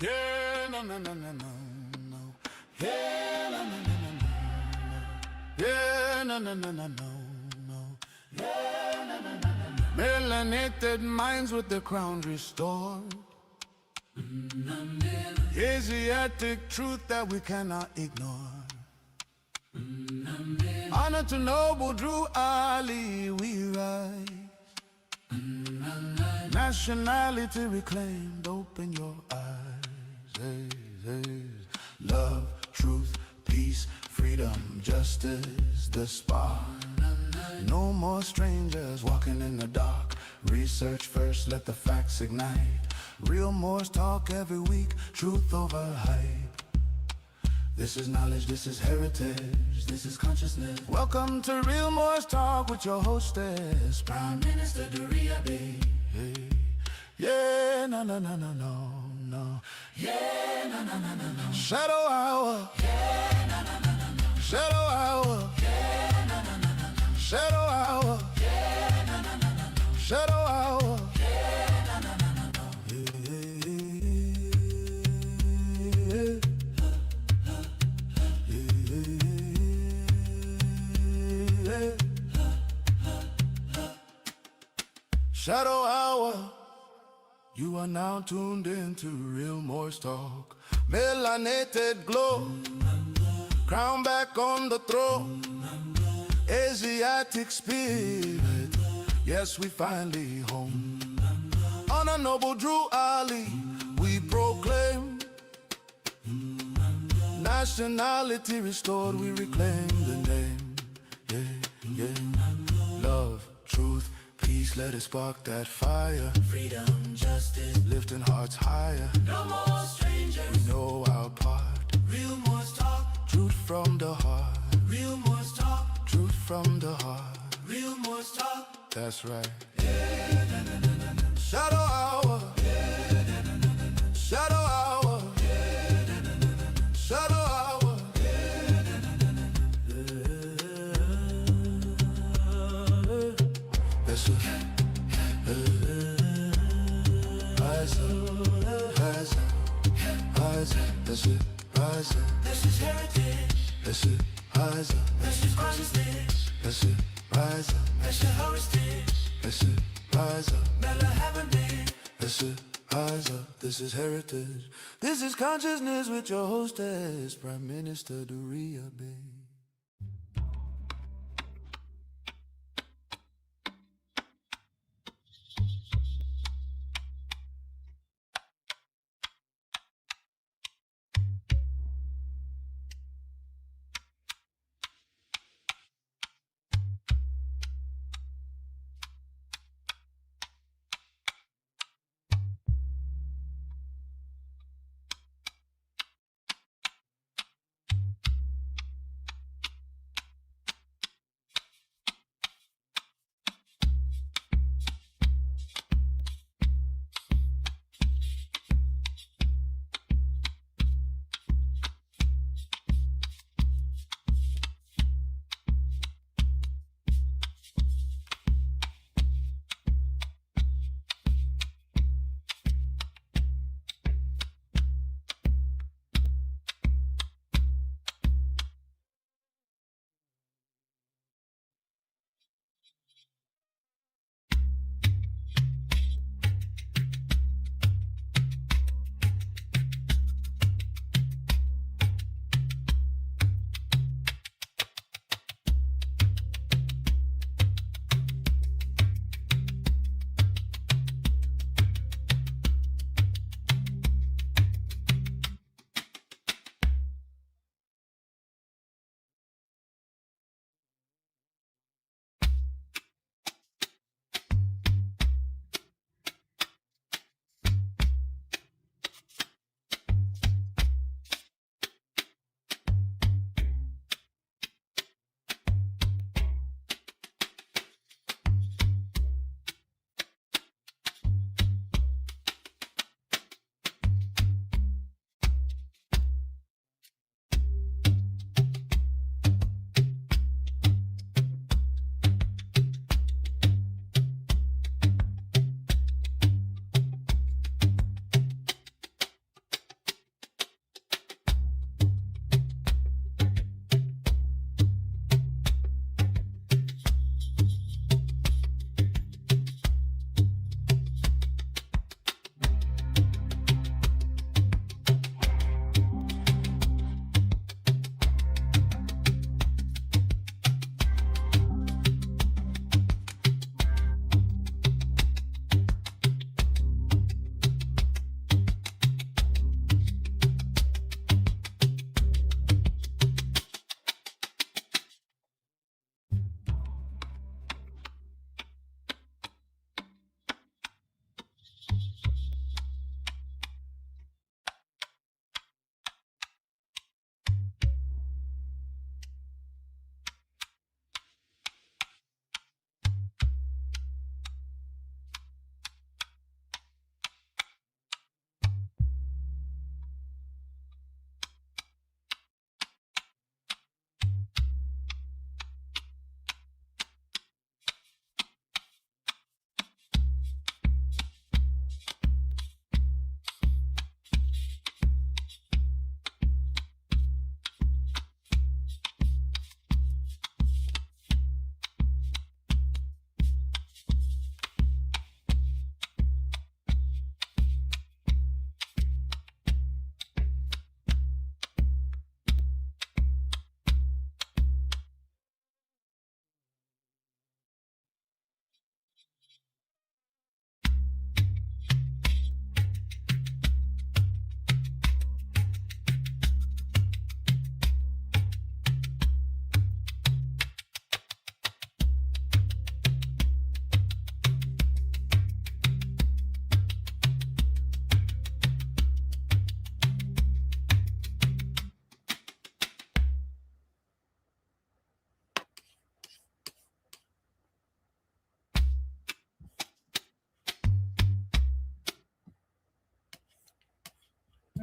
Yeah, no, no, no, no, no, no. Yeah, no, no, no, no, no, no. Yeah, no, no, no, no, no, no. Yeah, no, no, no, no, no. Melanated minds with the crown restored. Asiatic truth that we cannot ignore. Honor to noble Drew Ali, we rise. Nationality reclaimed, open your eyes. Hey, hey. Love, truth, peace, freedom, justice, the spark. No more strangers walking in the dark. Research first, let the facts ignite. Real Morse talk every week, truth over hype. This is knowledge, this is heritage, this is consciousness. Welcome to Real Morse Talk with your hostess, Prime Minister Doria Bay. Hey. Yeah, no, no, no, no, no, no. Yeah, no, no, no, no, no. Shadow hour. Yeah, no, no, no, no, no. Shadow hour. Yeah, no, no, no, no, no. Shadow hour. Yeah, no, no, no, no, no. Shadow hour. Yeah, no, no, no, no, no. Shadow hour. You are now tuned into Real Morse Talk. Melanated glow, crown back on the throne. Asiatic spirit, yes, we finally home. Honor noble Drew Ali, we proclaim. Nationality restored, we reclaim the name. Yeah, yeah. Love, truth, peace, let it spark that fire. Freedom, justice, lifting hearts higher. No more strangers, we know our part. Real Morse Talk, truth from the heart. Real Morse Talk, truth from the heart. Real Morse Talk, that's right. Yeah, na, na, na, na, na. Shadow hour. Yeah, na, na, na, na, na. Shadow hour. Yeah, na, na, na, na, na. Shadow hour. Yeah, na, na, na, na, na. That's it. Rise up, rise up, rise up. That's it. Rise up. This is heritage. That's it. Rise up. This is consciousness. That's it. Rise up. That's your heritage. That's it. Rise up. Never haven't been. That's it. Rise up. This is heritage. This is consciousness with your hostess, Prime Minister Doria Bay.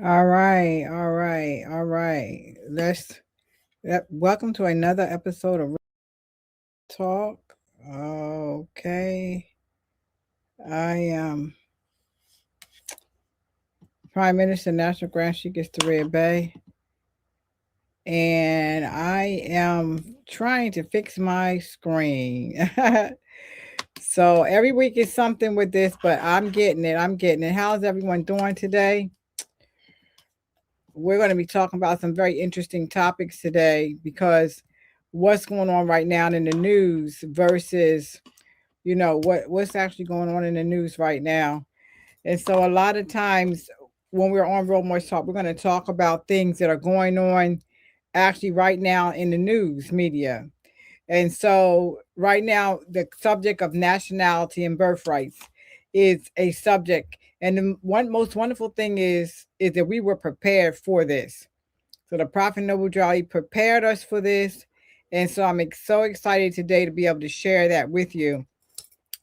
All right, all right, all right. Welcome to another episode of Talk. Okay, I am Prime Minister National Grand Sheik is the Red Bay, and I am trying to fix my screen. So every week is something with this, but I'm getting it. I'm getting it. How's everyone doing today? We're going to be talking about some very interesting topics today because what's going on right now in the news versus what's actually going on in the news right now. And so a lot of times when we're on Real More Talk, we're going to talk about things that are going on actually right now in the news media. And so right now the subject of nationality and birthrights is a subject, and the one most wonderful thing is that we were prepared for this. So the Prophet Noble Jolly prepared us for this. And so I'm so excited today to be able to share that with you.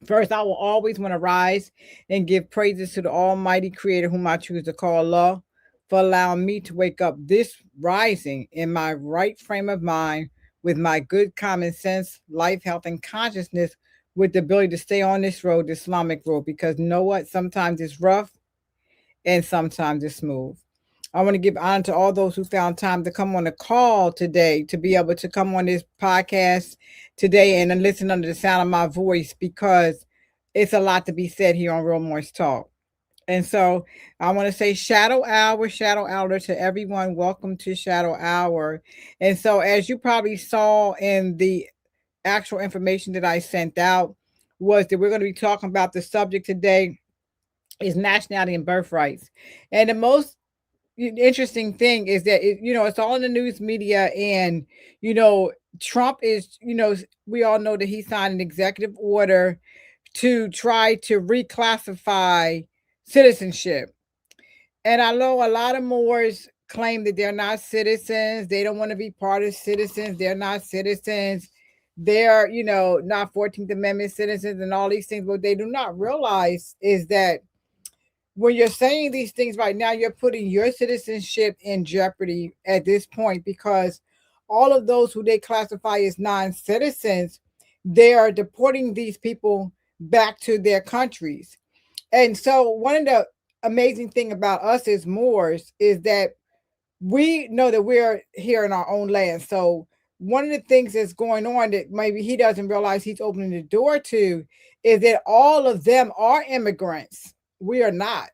First, I will always want to rise and give praises to the Almighty Creator, whom I choose to call Allah, for allowing me to wake up this rising in my right frame of mind with my good common sense, life, health, and consciousness, with the ability to stay on this road, the Islamic road, because you know what? Sometimes it's rough and sometimes it's smooth. I want to give honor to all those who found time to come on the call today, to be able to come on this podcast today and listen under the sound of my voice, because it's a lot to be said here on Real Morris Talk. And so I want to say shadow hour to everyone. Welcome to Shadow Hour. And so, as you probably saw in the actual information that I sent out, was that we're going to be talking about the subject today is nationality and birthrights. And the most interesting thing is that it's all in the news media, and you know Trump is, we all know that he signed an executive order to try to reclassify citizenship. And I know a lot of Moors claim that they're not citizens, they don't want to be part of citizens, they're not citizens, they're not 14th Amendment citizens and all these things. What they do not realize is that when you're saying these things right now, you're putting your citizenship in jeopardy at this point, because all of those who they classify as non citizens, they are deporting these people back to their countries. And so, one of the amazing thing about us as Moors is that we know that we're here in our own land. So, one of the things that's going on that maybe he doesn't realize he's opening the door to is that all of them are immigrants. We are not.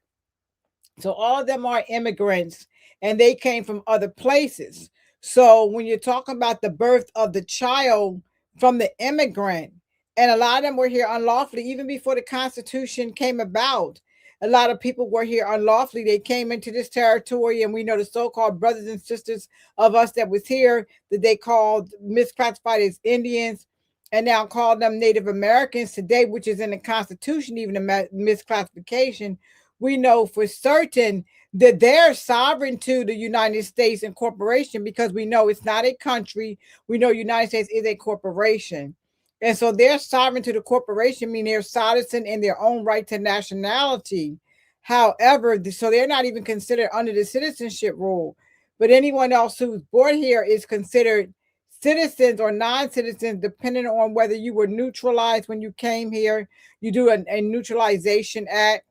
So all of them are immigrants, and they came from other places. So when you're talking about the birth of the child from the immigrant, and a lot of them were here unlawfully, even before the Constitution came about. A lot of people were here unlawfully. They came into this territory, and we know the so-called brothers and sisters of us that was here that they called misclassified as Indians, and now call them Native Americans today, which is in the Constitution, even a misclassification. We know for certain that they're sovereign to the United States and corporation, because we know it's not a country. We know United States is a corporation. And so they're sovereign to the corporation, meaning they're citizen in their own right to nationality. However, so they're not even considered under the citizenship rule. But anyone else who's born here is considered citizens or non-citizens, depending on whether you were neutralized when you came here. You do a neutralization act,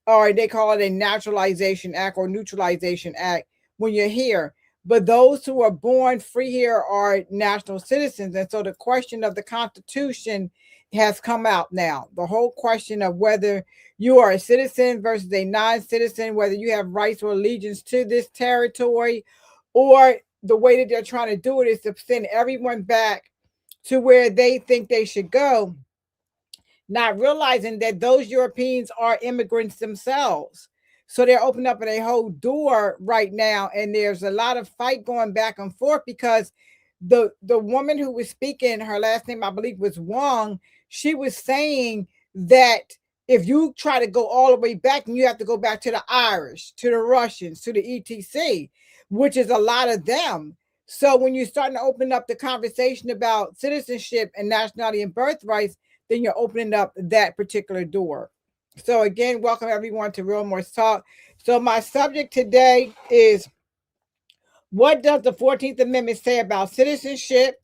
or they call it a naturalization act or neutralization act when you're here. But those who are born free here are national citizens. And so the question of the Constitution has come out now. The whole question of whether you are a citizen versus a non citizen, whether you have rights or allegiance to this territory, or the way that they're trying to do it is to send everyone back to where they think they should go, not realizing that those Europeans are immigrants themselves. So they're opening up a whole door right now, and there's a lot of fight going back and forth, because the woman who was speaking, her last name I believe was Wong, she was saying that if you try to go all the way back, then you have to go back to the Irish, to the Russians, to the ETC, which is a lot of them. So when you're starting to open up the conversation about citizenship and nationality and birthrights, then you're opening up that particular door. So again, welcome everyone to Real Morse Talk. So my subject today is, what does the 14th Amendment say about citizenship?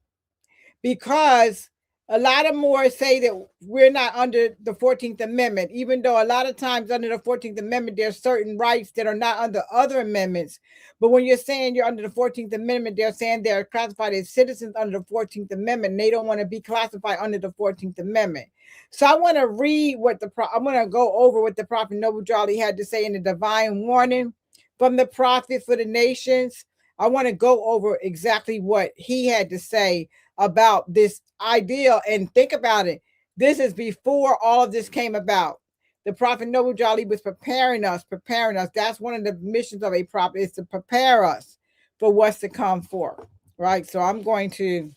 Because a lot of more say that we're not under the 14th Amendment, even though a lot of times under the 14th Amendment, there's certain rights that are not under other amendments. But when you're saying you're under the 14th Amendment, they're saying they're classified as citizens under the 14th Amendment. And they don't want to be classified under the 14th Amendment. So I want to read I'm going to go over what the Prophet Noble Jolly had to say in the divine warning from the prophet for the nations. I want to go over exactly what he had to say about this idea. And think about it. This is before all of this came about. The Prophet Noble Jolly was preparing us. That's one of the missions of a prophet, is to prepare us for what's to come for. Right. So I'm going to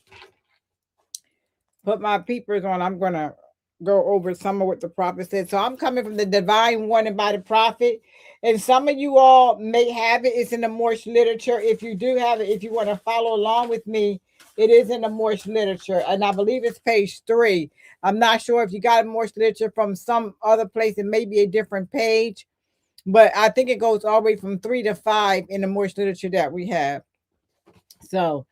put my peepers on. I'm going to go over some of what the prophet said. So I'm coming from the divine warning by the prophet. And some of you all may have it. It's in the Morse literature. If you do have it, if you want to follow along with me, it is in the Morse literature. And I believe it's page 3. I'm not sure if you got a Morse literature from some other place. It may be a different page. But I think it goes all the way from 3 to 5 in the Morse literature that we have. So,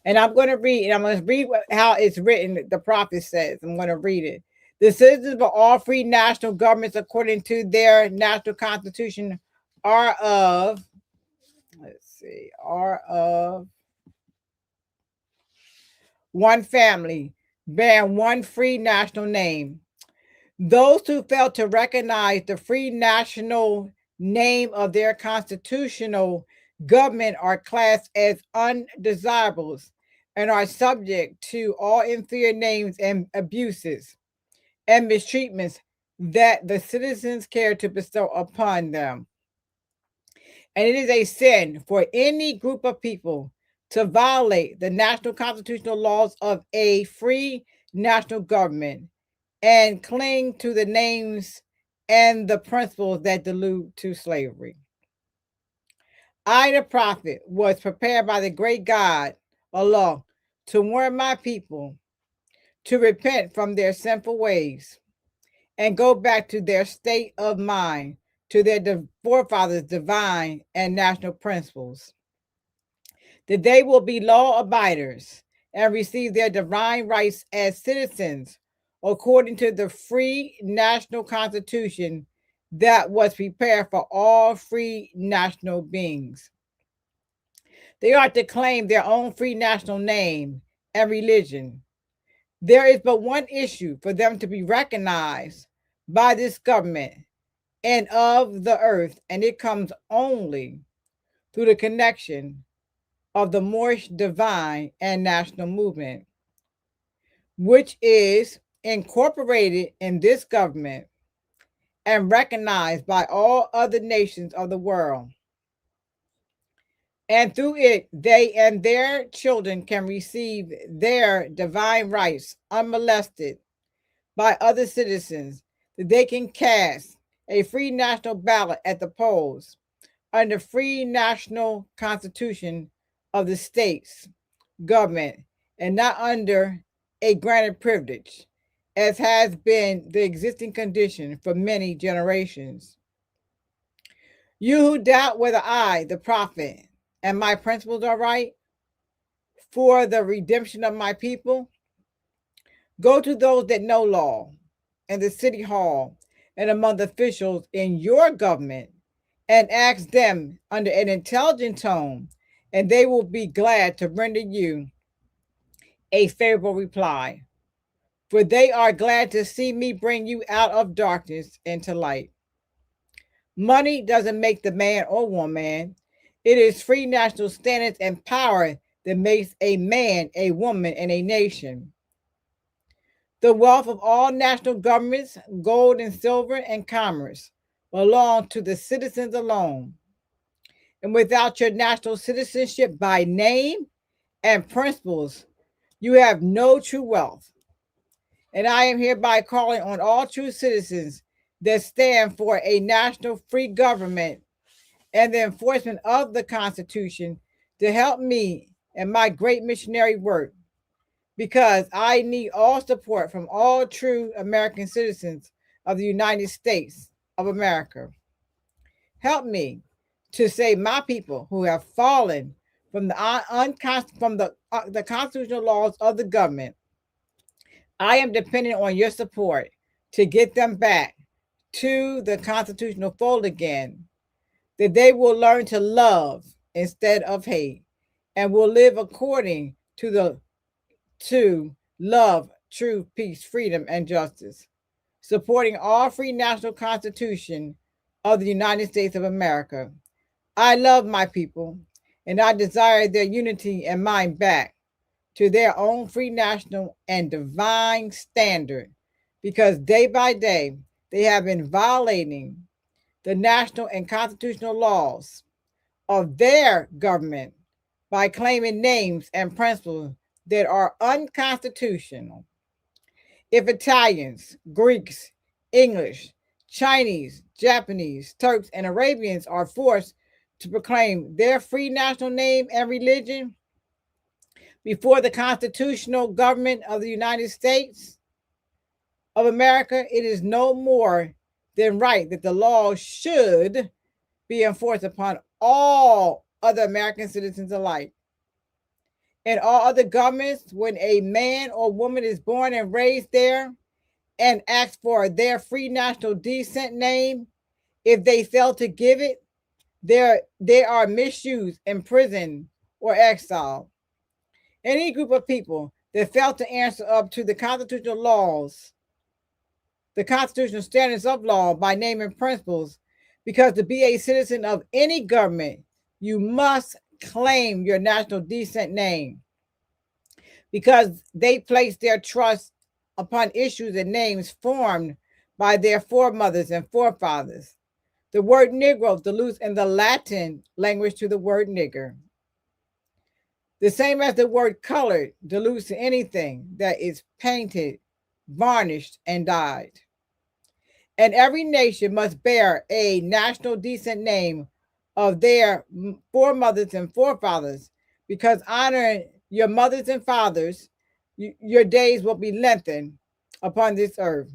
and I'm going to read, and I'm going to read how it's written. The prophet says, I'm going to read it. The citizens of all free national governments, according to their national constitution, are of, are of one family, bearing one free national name. Those who fail to recognize the free national name of their constitutional government are classed as undesirables and are subject to all inferior names and abuses and mistreatments that the citizens care to bestow upon them. And it is a sin for any group of people to violate the national constitutional laws of a free national government and cling to the names and the principles that allude to slavery. I, the prophet, was prepared by the great God, Allah, to warn my people to repent from their sinful ways and go back to their state of mind, to their forefathers' divine and national principles. That they will be law abiders and receive their divine rights as citizens according to the free national constitution that was prepared for all free national beings. They are to claim their own free national name and religion. There is but one issue for them to be recognized by this government and of the earth, and it comes only through the connection of the Moorish divine and national movement, which is incorporated in this government and recognized by all other nations of the world. And through it, they and their children can receive their divine rights unmolested by other citizens, that they can cast a free national ballot at the polls under free national constitution of the states government and not under a granted privilege, as has been the existing condition for many generations. You who doubt whether I, the prophet, and my principles are right for the redemption of my people, go to those that know law in the city hall and among the officials in your government and ask them under an intelligent tone, and they will be glad to render you a favorable reply. For they are glad to see me bring you out of darkness into light. Money doesn't make the man or woman. It is free national standards and power that makes a man, a woman, and a nation. The wealth of all national governments, gold and silver and commerce, belong to the citizens alone. And without your national citizenship by name and principles, you have no true wealth. And I am hereby calling on all true citizens that stand for a national free government and the enforcement of the Constitution to help me in my great missionary work, because I need all support from all true American citizens of the United States of America. Help me to save my people who have fallen from the constitutional laws of the government. I am dependent on your support to get them back to the constitutional fold again, that they will learn to love instead of hate and will live according to love, truth, peace, freedom, and justice, supporting all free national constitution of the United States of America. I love my people and I desire their unity and mind back to their own free national and divine standard, because day by day they have been violating the national and constitutional laws of their government by claiming names and principles that are unconstitutional. If Italians, Greeks, English, Chinese, Japanese, Turks, and Arabians are forced to proclaim their free national name and religion before the constitutional government of the United States of America, it is no more than right that the law should be enforced upon all other American citizens alike. In all other governments, when a man or woman is born and raised there and asks for their free national descent name, if they fail to give it, they are misused, imprisoned, or exiled. Any group of people that fail to answer up to the constitutional laws, the constitutional standards of law by name and principles, because to be a citizen of any government, you must claim your national descent name, because they place their trust upon issues and names formed by their foremothers and forefathers. The word Negro alludes in the Latin language to the word nigger. The same as the word colored alludes to anything that is painted, varnished, and dyed. And every nation must bear a national descent name of their foremothers and forefathers, because honoring your mothers and fathers, your days will be lengthened upon this earth.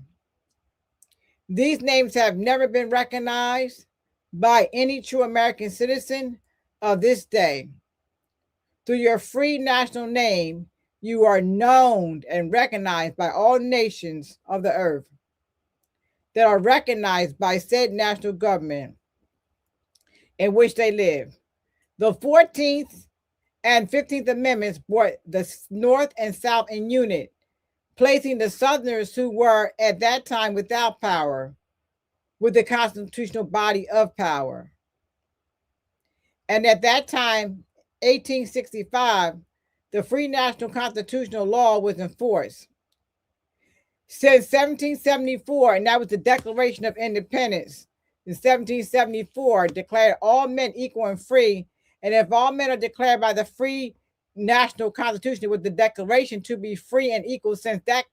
These names have never been recognized by any true American citizen of this day. Through your free national name, you are known and recognized by all nations of the earth that are recognized by said national government in which they live. The 14th and 15th Amendments brought the North and South in unit, placing the Southerners, who were at that time without power, with the constitutional body of power. And at that time, 1865, the free national constitutional law was enforced. Since 1774, and that was the Declaration of Independence, in 1774 declared all men equal and free. And if all men are declared by the free national constitution with the declaration to be free and equal, since that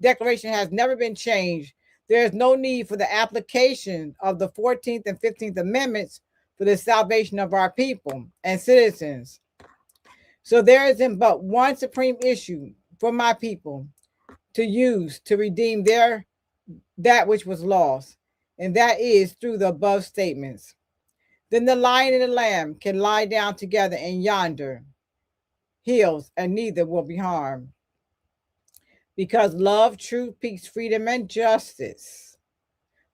declaration has never been changed, there is no need for the application of the 14th and 15th Amendments for the salvation of our people and citizens. So there is but one supreme issue for my people to use to redeem that which was lost, and that is through the above statements. Then the lion and the lamb can lie down together in yonder hills, and neither will be harmed, because love, truth, peace, freedom, and justice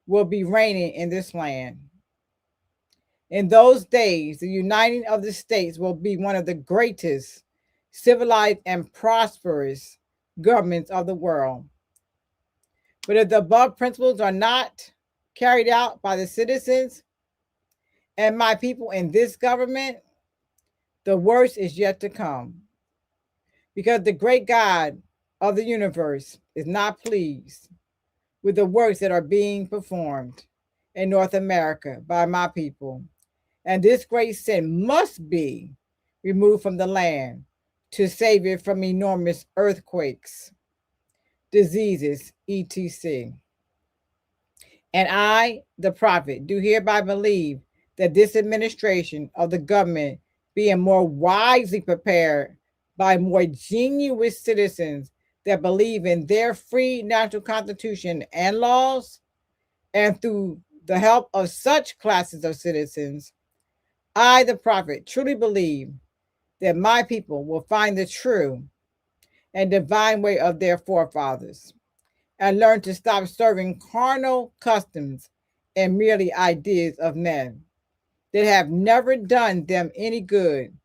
will be reigning in this land. In those days, the uniting of the states will be one of the greatest civilized and prosperous governments of the world. But if the above principles are not carried out by the citizens and my people in this government, the worst is yet to come. Because the great God of the universe is not pleased with the works that are being performed in North America by my people. And this great sin must be removed from the land to save it from enormous earthquakes, diseases, etc. And I, the prophet, do hereby believe that this administration of the government, being more wisely prepared by more genuine citizens that believe in their free national constitution and laws, and through the help of such classes of citizens, I, the prophet, truly believe that my people will find the true and divine way of their forefathers and learn to stop serving carnal customs and merely ideas of men that have never done them any good,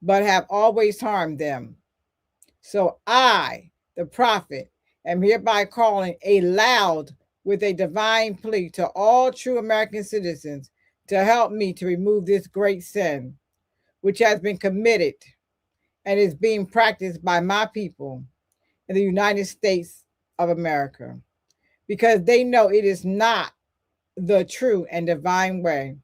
but have always harmed them. So I, the prophet, am hereby calling aloud with a divine plea to all true American citizens to help me to remove this great sin, which has been committed and is being practiced by my people in the United States of America, because they know it is not the true and divine way.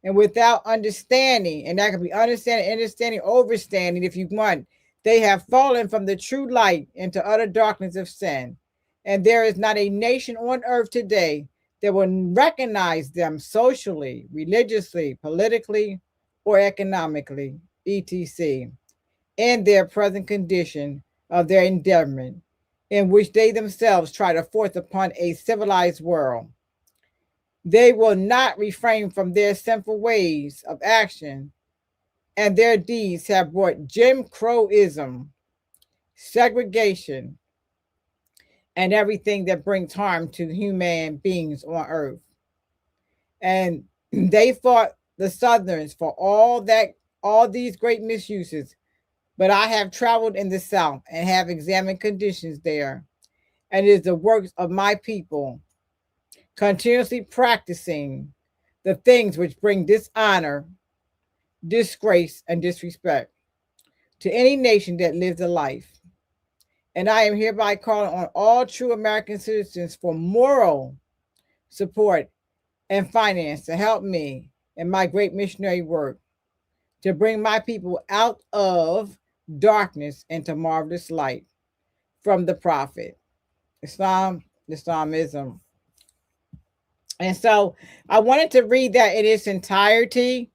And without understanding, and that could be understanding, overstanding if you want, they have fallen from the true light into utter darkness of sin. And there is not a nation on earth today that will recognize them socially, religiously, politically, or economically, etc., in their present condition of their endearment, in which they themselves try to force upon a civilized world. They will not refrain from their sinful ways of action, and their deeds have brought Jim Crowism, segregation, and everything that brings harm to human beings on earth. And they fought the Southerners for all these great misuses. But I have traveled in the South and have examined conditions there, and it is the works of my people continuously practicing the things which bring dishonor, disgrace, and disrespect to any nation that lives a life. And I am hereby calling on all true American citizens for moral support and finance to help me in my great missionary work to bring my people out of darkness into marvelous light from the prophet, Islamism. And so I wanted to read that in its entirety.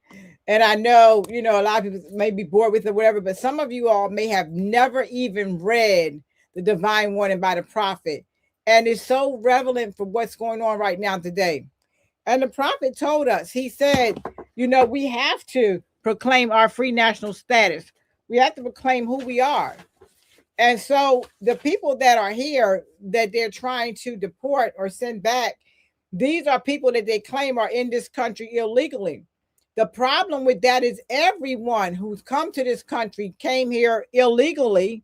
And I know, a lot of people may be bored with it or whatever, but some of you all may have never even read the divine warning by the prophet. And it's so relevant for what's going on right now today. And the prophet told us, he said, we have to proclaim our free national status. We have to proclaim who we are. And so the people that are here that they're trying to deport or send back, these are people that they claim are in this country illegally. The problem with that is everyone who's come to this country came here illegally.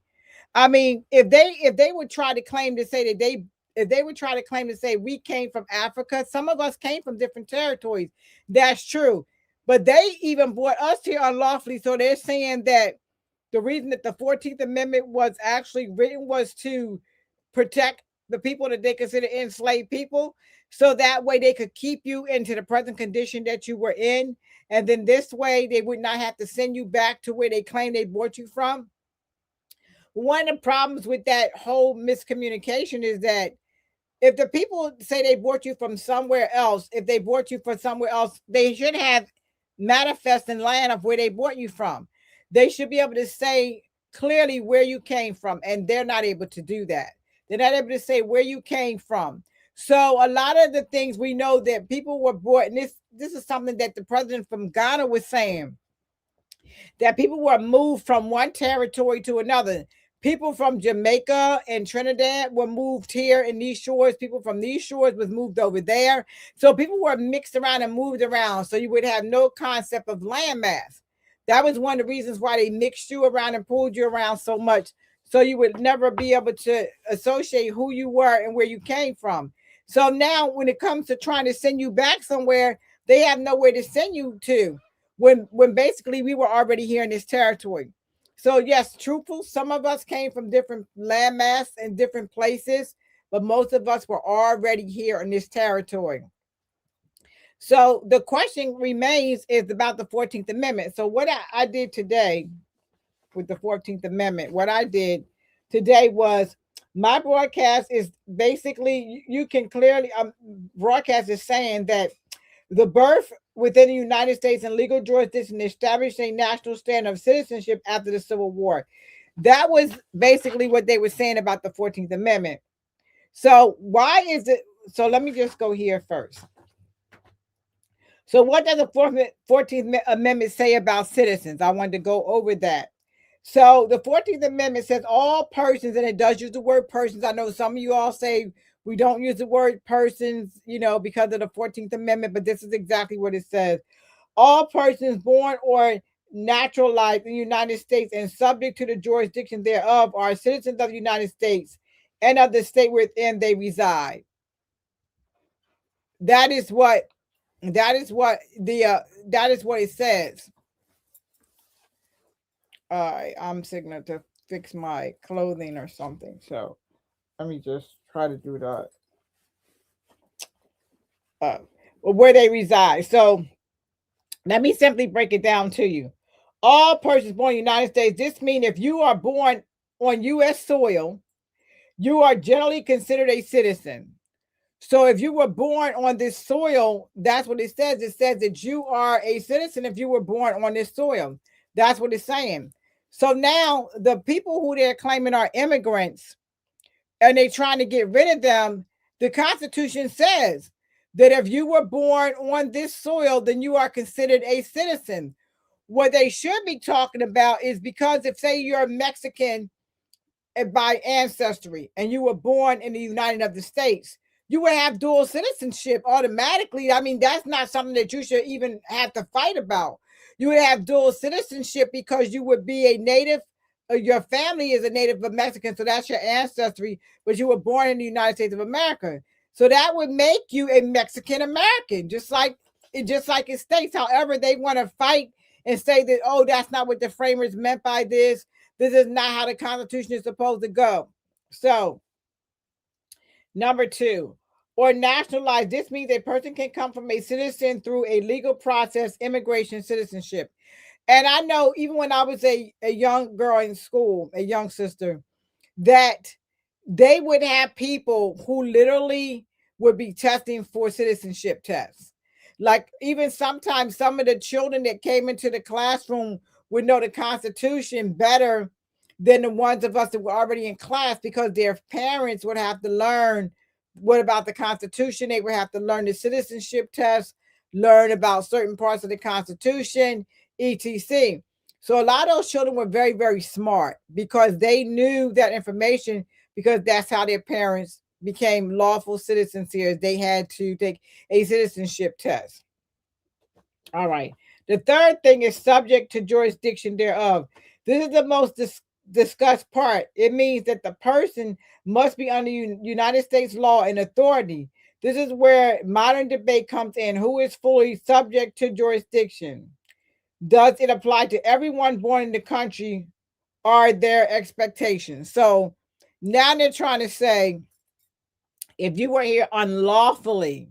I mean, if they would try to claim to say that if they would try to claim to say we came from Africa, some of us came from different territories. That's true. But they even brought us here unlawfully. So they're saying that the reason that the 14th Amendment was actually written was to protect the people that they consider enslaved people. So that way they could keep you into the present condition that you were in. And then this way they would not have to send you back to where they claim they brought you from. One of the problems with that whole miscommunication is that if the people say they brought you from somewhere else, if they brought you from somewhere else, they should have manifest in land of where they brought you from. They should be able to say clearly where you came from, and they're not able to do that. They're not able to say where you came from. So a lot of the things we know that people were brought, and this is something that the president from Ghana was saying, that people were moved from one territory to another. People from Jamaica and Trinidad were moved here in these shores. People from these shores was moved over there. So people were mixed around and moved around. So you would have no concept of landmass. That was one of the reasons why they mixed you around and pulled you around so much. So you would never be able to associate who you were and where you came from. So now when it comes to trying to send you back somewhere, they have nowhere to send you to when basically we were already here in this territory. So yes, truthful, some of us came from different landmass and different places, but most of us were already here in this territory. So the question remains is about the 14th Amendment. So what I did today with the 14th Amendment, what I did today was my broadcast is basically, you can clearly, broadcast is saying that the birth within the United States and legal jurisdiction established a national standard of citizenship after the Civil War. That was basically what they were saying about the 14th Amendment. So why is it? So let me just go here first. So, what does the 14th Amendment say about citizens? I wanted to go over that. So, the 14th Amendment says all persons, and it does use the word persons. I know some of you all say we don't use the word persons, because of the 14th Amendment, but this is exactly what it says. All persons born or naturalized in the United States and subject to the jurisdiction thereof are citizens of the United States and of the state within they reside. That is what it says. All right, I'm signaling to fix my clothing or something. So let me just try to do that. Where they reside. So let me simply break it down to you. All persons born in the United States, this means if you are born on U.S. soil, you are generally considered a citizen. So if you were born on this soil, that's what it says. It says that you are a citizen if you were born on this soil. That's what it's saying. So now the people who they're claiming are immigrants and they're trying to get rid of them, the Constitution says that if you were born on this soil, then you are considered a citizen. What they should be talking about is because if, say, you're Mexican by ancestry and you were born in the United States, you would have dual citizenship automatically. I mean, that's not something that you should even have to fight about. You would have dual citizenship because you would be a native. Your family is a native of Mexican, so that's your ancestry, but you were born in the United States of America. So that would make you a Mexican American, just like it states. However, they want to fight and say that, oh, that's not what the framers meant by this. This is not how the Constitution is supposed to go. So, number 2, or nationalized. This means a person can come from a citizen through a legal process, immigration, citizenship. And I know even when I was a young girl in school, a young sister, that they would have people who literally would be testing for citizenship tests. Like even sometimes some of the children that came into the classroom would know the Constitution better than the ones of us that were already in class because their parents would have to learn what about the Constitution. They would have to learn the citizenship test, learn about certain parts of the Constitution, etc. So a lot of those children were very, very smart because they knew that information because that's how their parents became lawful citizens here. They had to take a citizenship test. All right. The third thing is subject to jurisdiction thereof. This is the most discussed part. It means that the person must be under United States law and authority. This is where modern debate comes in. Who is fully subject to jurisdiction? Does it apply to everyone born in the country? Are their expectations? So now they're trying to say, if you were here unlawfully,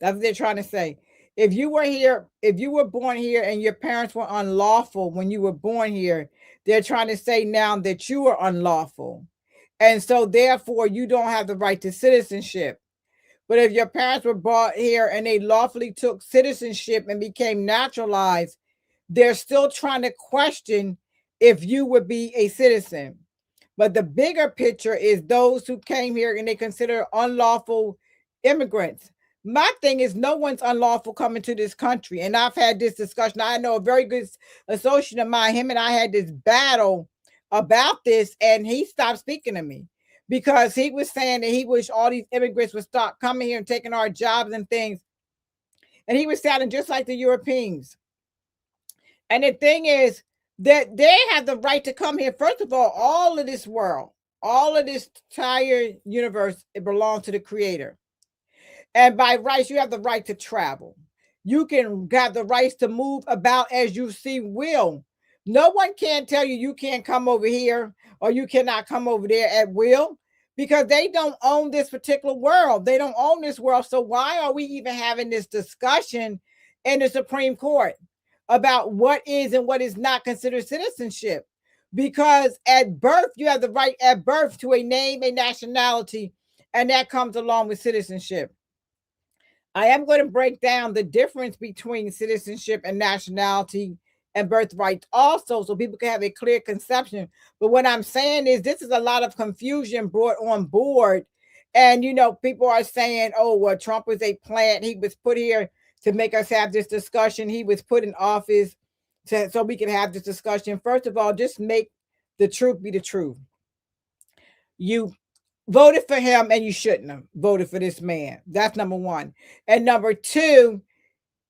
that's what they're trying to say. If you were born here and your parents were unlawful when you were born here, they're trying to say now that you are unlawful. And so therefore you don't have the right to citizenship. But if your parents were brought here and they lawfully took citizenship and became naturalized, they're still trying to question if you would be a citizen. But the bigger picture is those who came here and they consider unlawful immigrants. My thing is, no one's unlawful coming to this country. And I've had this discussion. I know a very good associate of mine, him and I had this battle about this, and he stopped speaking to me because he was saying that he wished all these immigrants would stop coming here and taking our jobs and things. And he was sounding just like the Europeans. And the thing is that they have the right to come here. First of all of this world, all of this entire universe, it belongs to the Creator. And by rights, you have the right to travel. You can have the rights to move about as you see will. No one can tell you you can't come over here or you cannot come over there at will because they don't own this particular world. They don't own this world. So why are we even having this discussion in the Supreme Court about what is and what is not considered citizenship? Because at birth, you have the right at birth to a name, a nationality, and that comes along with citizenship. I am going to break down the difference between citizenship and nationality and birthright also so people can have a clear conception. But what I'm saying is this is a lot of confusion brought on board. And, people are saying, oh, well, Trump was a plant. He was put here to make us have this discussion. He was put in office so we can have this discussion. First of all, just make the truth be the truth. You voted for him and you shouldn't have voted for this man. That's number one. And number two,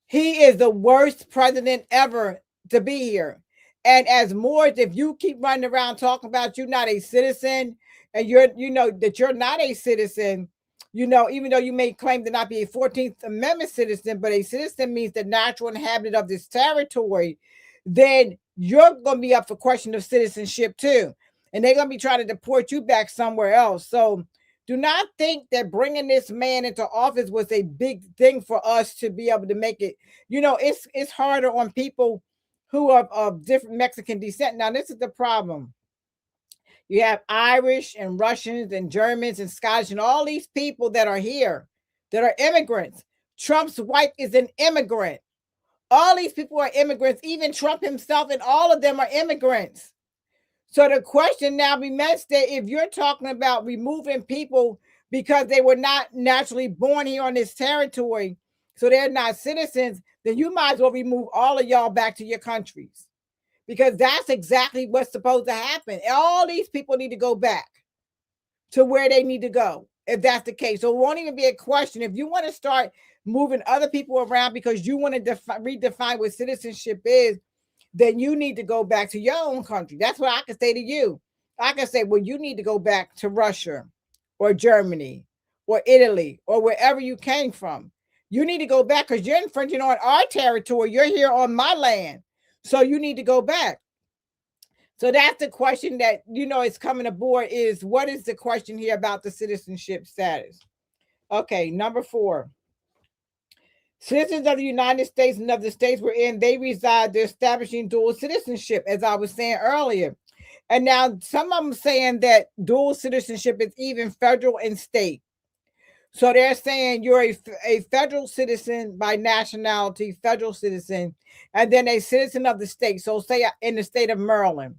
he is the worst president ever to be here. And as Moors, if you keep running around talking about you're not a citizen and that you're not a citizen, even though you may claim to not be a 14th Amendment citizen, but a citizen means the natural inhabitant of this territory, then you're going to be up for question of citizenship too. And they're going to be trying to deport you back somewhere else. So do not think that bringing this man into office was a big thing for us to be able to make it. It's harder on people who are of different Mexican descent. Now, this is the problem. You have Irish and Russians and Germans and Scottish and all these people that are here that are immigrants. Trump's wife is an immigrant. All these people are immigrants, even Trump himself, and all of them are immigrants. So the question now remains that if you're talking about removing people because they were not naturally born here on this territory, so they're not citizens, then you might as well remove all of y'all back to your countries, because that's exactly what's supposed to happen. All these people need to go back to where they need to go, if that's the case. So it won't even be a question. If you want to start moving other people around because you want to redefine what citizenship is, then you need to go back to your own country. That's what I can say to you. I can say, well, you need to go back to Russia or Germany or Italy or wherever you came from. You need to go back because you're infringing on our territory. You're here on my land. So you need to go back. So that's the question that, is coming aboard is, what is the question here about the citizenship status? Okay, number 4. Citizens of the United States and of the states we're in, they reside, they're establishing dual citizenship, as I was saying earlier. And now some of them saying that dual citizenship is even federal and state. So they're saying you're a federal citizen by nationality, federal citizen, and then a citizen of the state. So say in the state of Maryland.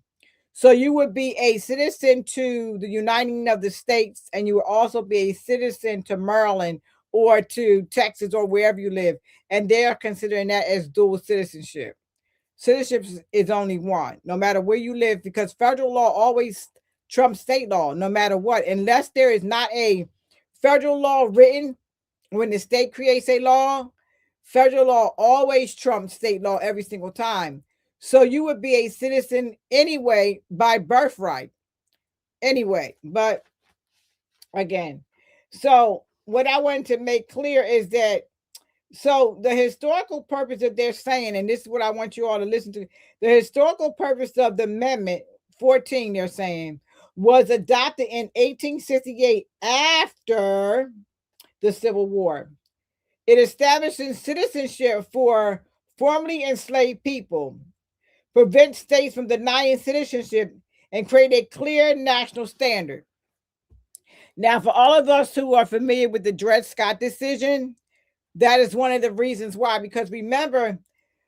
So you would be a citizen to the Uniting of the States, and you would also be a citizen to Maryland or to Texas or wherever you live. And they're considering that as dual citizenship. Citizenship is only one, no matter where you live, because federal law always trumps state law, no matter what, unless there is not a federal law written when the state creates a law. Federal law always trumps state law every single time. So you would be a citizen anyway by birthright. Anyway, but again, so what I wanted to make clear is that, so the historical purpose that they're saying, and this is what I want you all to listen to, the historical purpose of the Amendment 14, they're saying, was adopted in 1868 after the Civil War. It established citizenship for formerly enslaved people, prevents states from denying citizenship, and create a clear national standard. Now, for all of us who are familiar with the Dred Scott decision, that is one of the reasons why, because remember,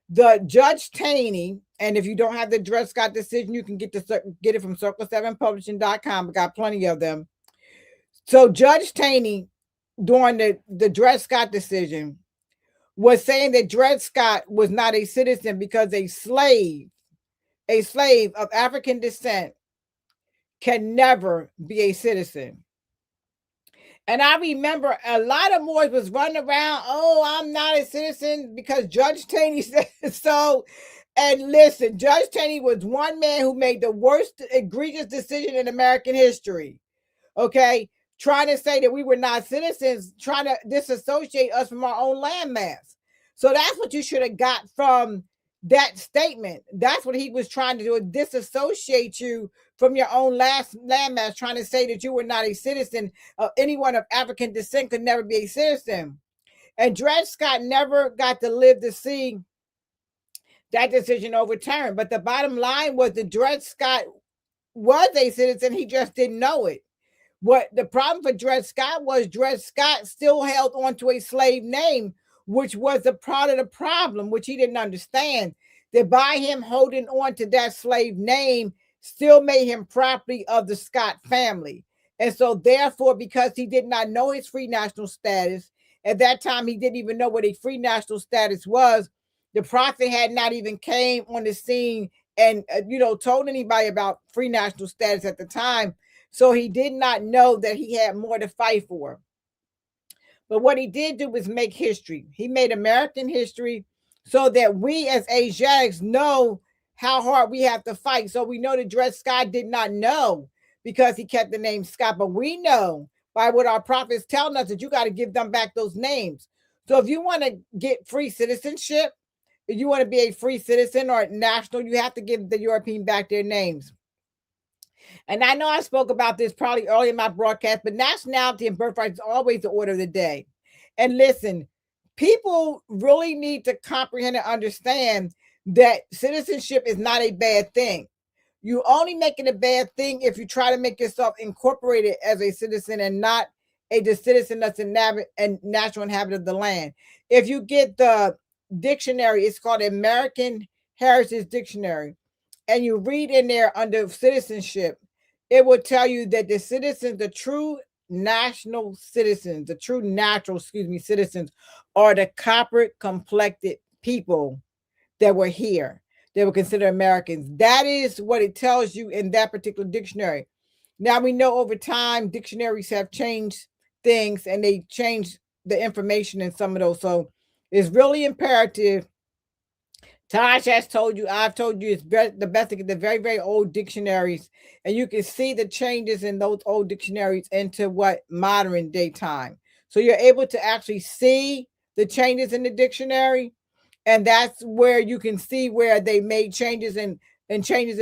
the Judge Taney, and if you don't have the Dred Scott decision, you can get it from circle7publishing.com. We got plenty of them. So Judge Taney, during the Dred Scott decision, was saying that Dred Scott was not a citizen because a slave of African descent can never be a citizen. And I remember a lot of Moors was running around, oh, I'm not a citizen because Judge Taney said so. And listen, Judge Taney was one man who made the worst egregious decision in American history. Okay, trying to say that we were not citizens, trying to disassociate us from our own landmass. So that's what you should have got from that statement. That's what he was trying to do, disassociate you from your own landmass, trying to say that you were not a citizen. Anyone of African descent could never be a citizen. And Dred Scott never got to live to see that decision overturned. But the bottom line was that Dred Scott was a citizen. He just didn't know it. What the problem for Dred Scott was, Dred Scott still held on to a slave name, which was a part of the problem, which he didn't understand. That by him holding on to that slave name still made him property of the Scott family. And so therefore, because he did not know his free national status, At that time, he didn't even know what a free national status was. The prophet had not even came on the scene and told anybody about free national status at the time. So he did not know that he had more to fight for. But what he did do was make history. He made American history so that we as Asiatics know how hard we have to fight. So we know that Dred Scott did not know because he kept the name Scott, but we know by what our prophets telling us that you got to give them back those names. So if you want to get free citizenship, if you want to be a free citizen or national, you have to give the European back their names. And I know I spoke about this probably early in my broadcast, but nationality and birthright is always the order of the day. And listen, people really need to comprehend and understand that citizenship is not a bad thing. You only make it a bad thing if you try to make yourself incorporated as a citizen and not a citizen that's a natural inhabitant of the land. If you get the dictionary, it's called American Heritage Dictionary, and you read in there under citizenship, it will tell you that the citizens, the true national citizens, the true natural, citizens are the copper complected people that were here. They were considered Americans. That is what it tells you in that particular dictionary. Now we know over time dictionaries have changed things and they changed the information in some of those. So it's really imperative. Taj has told you, I've told you, it's the best to get the very, very old dictionaries, and you can see the changes in those old dictionaries into what modern day time. So you're able to actually see the changes in the dictionary, and that's where you can see where they made changes and changes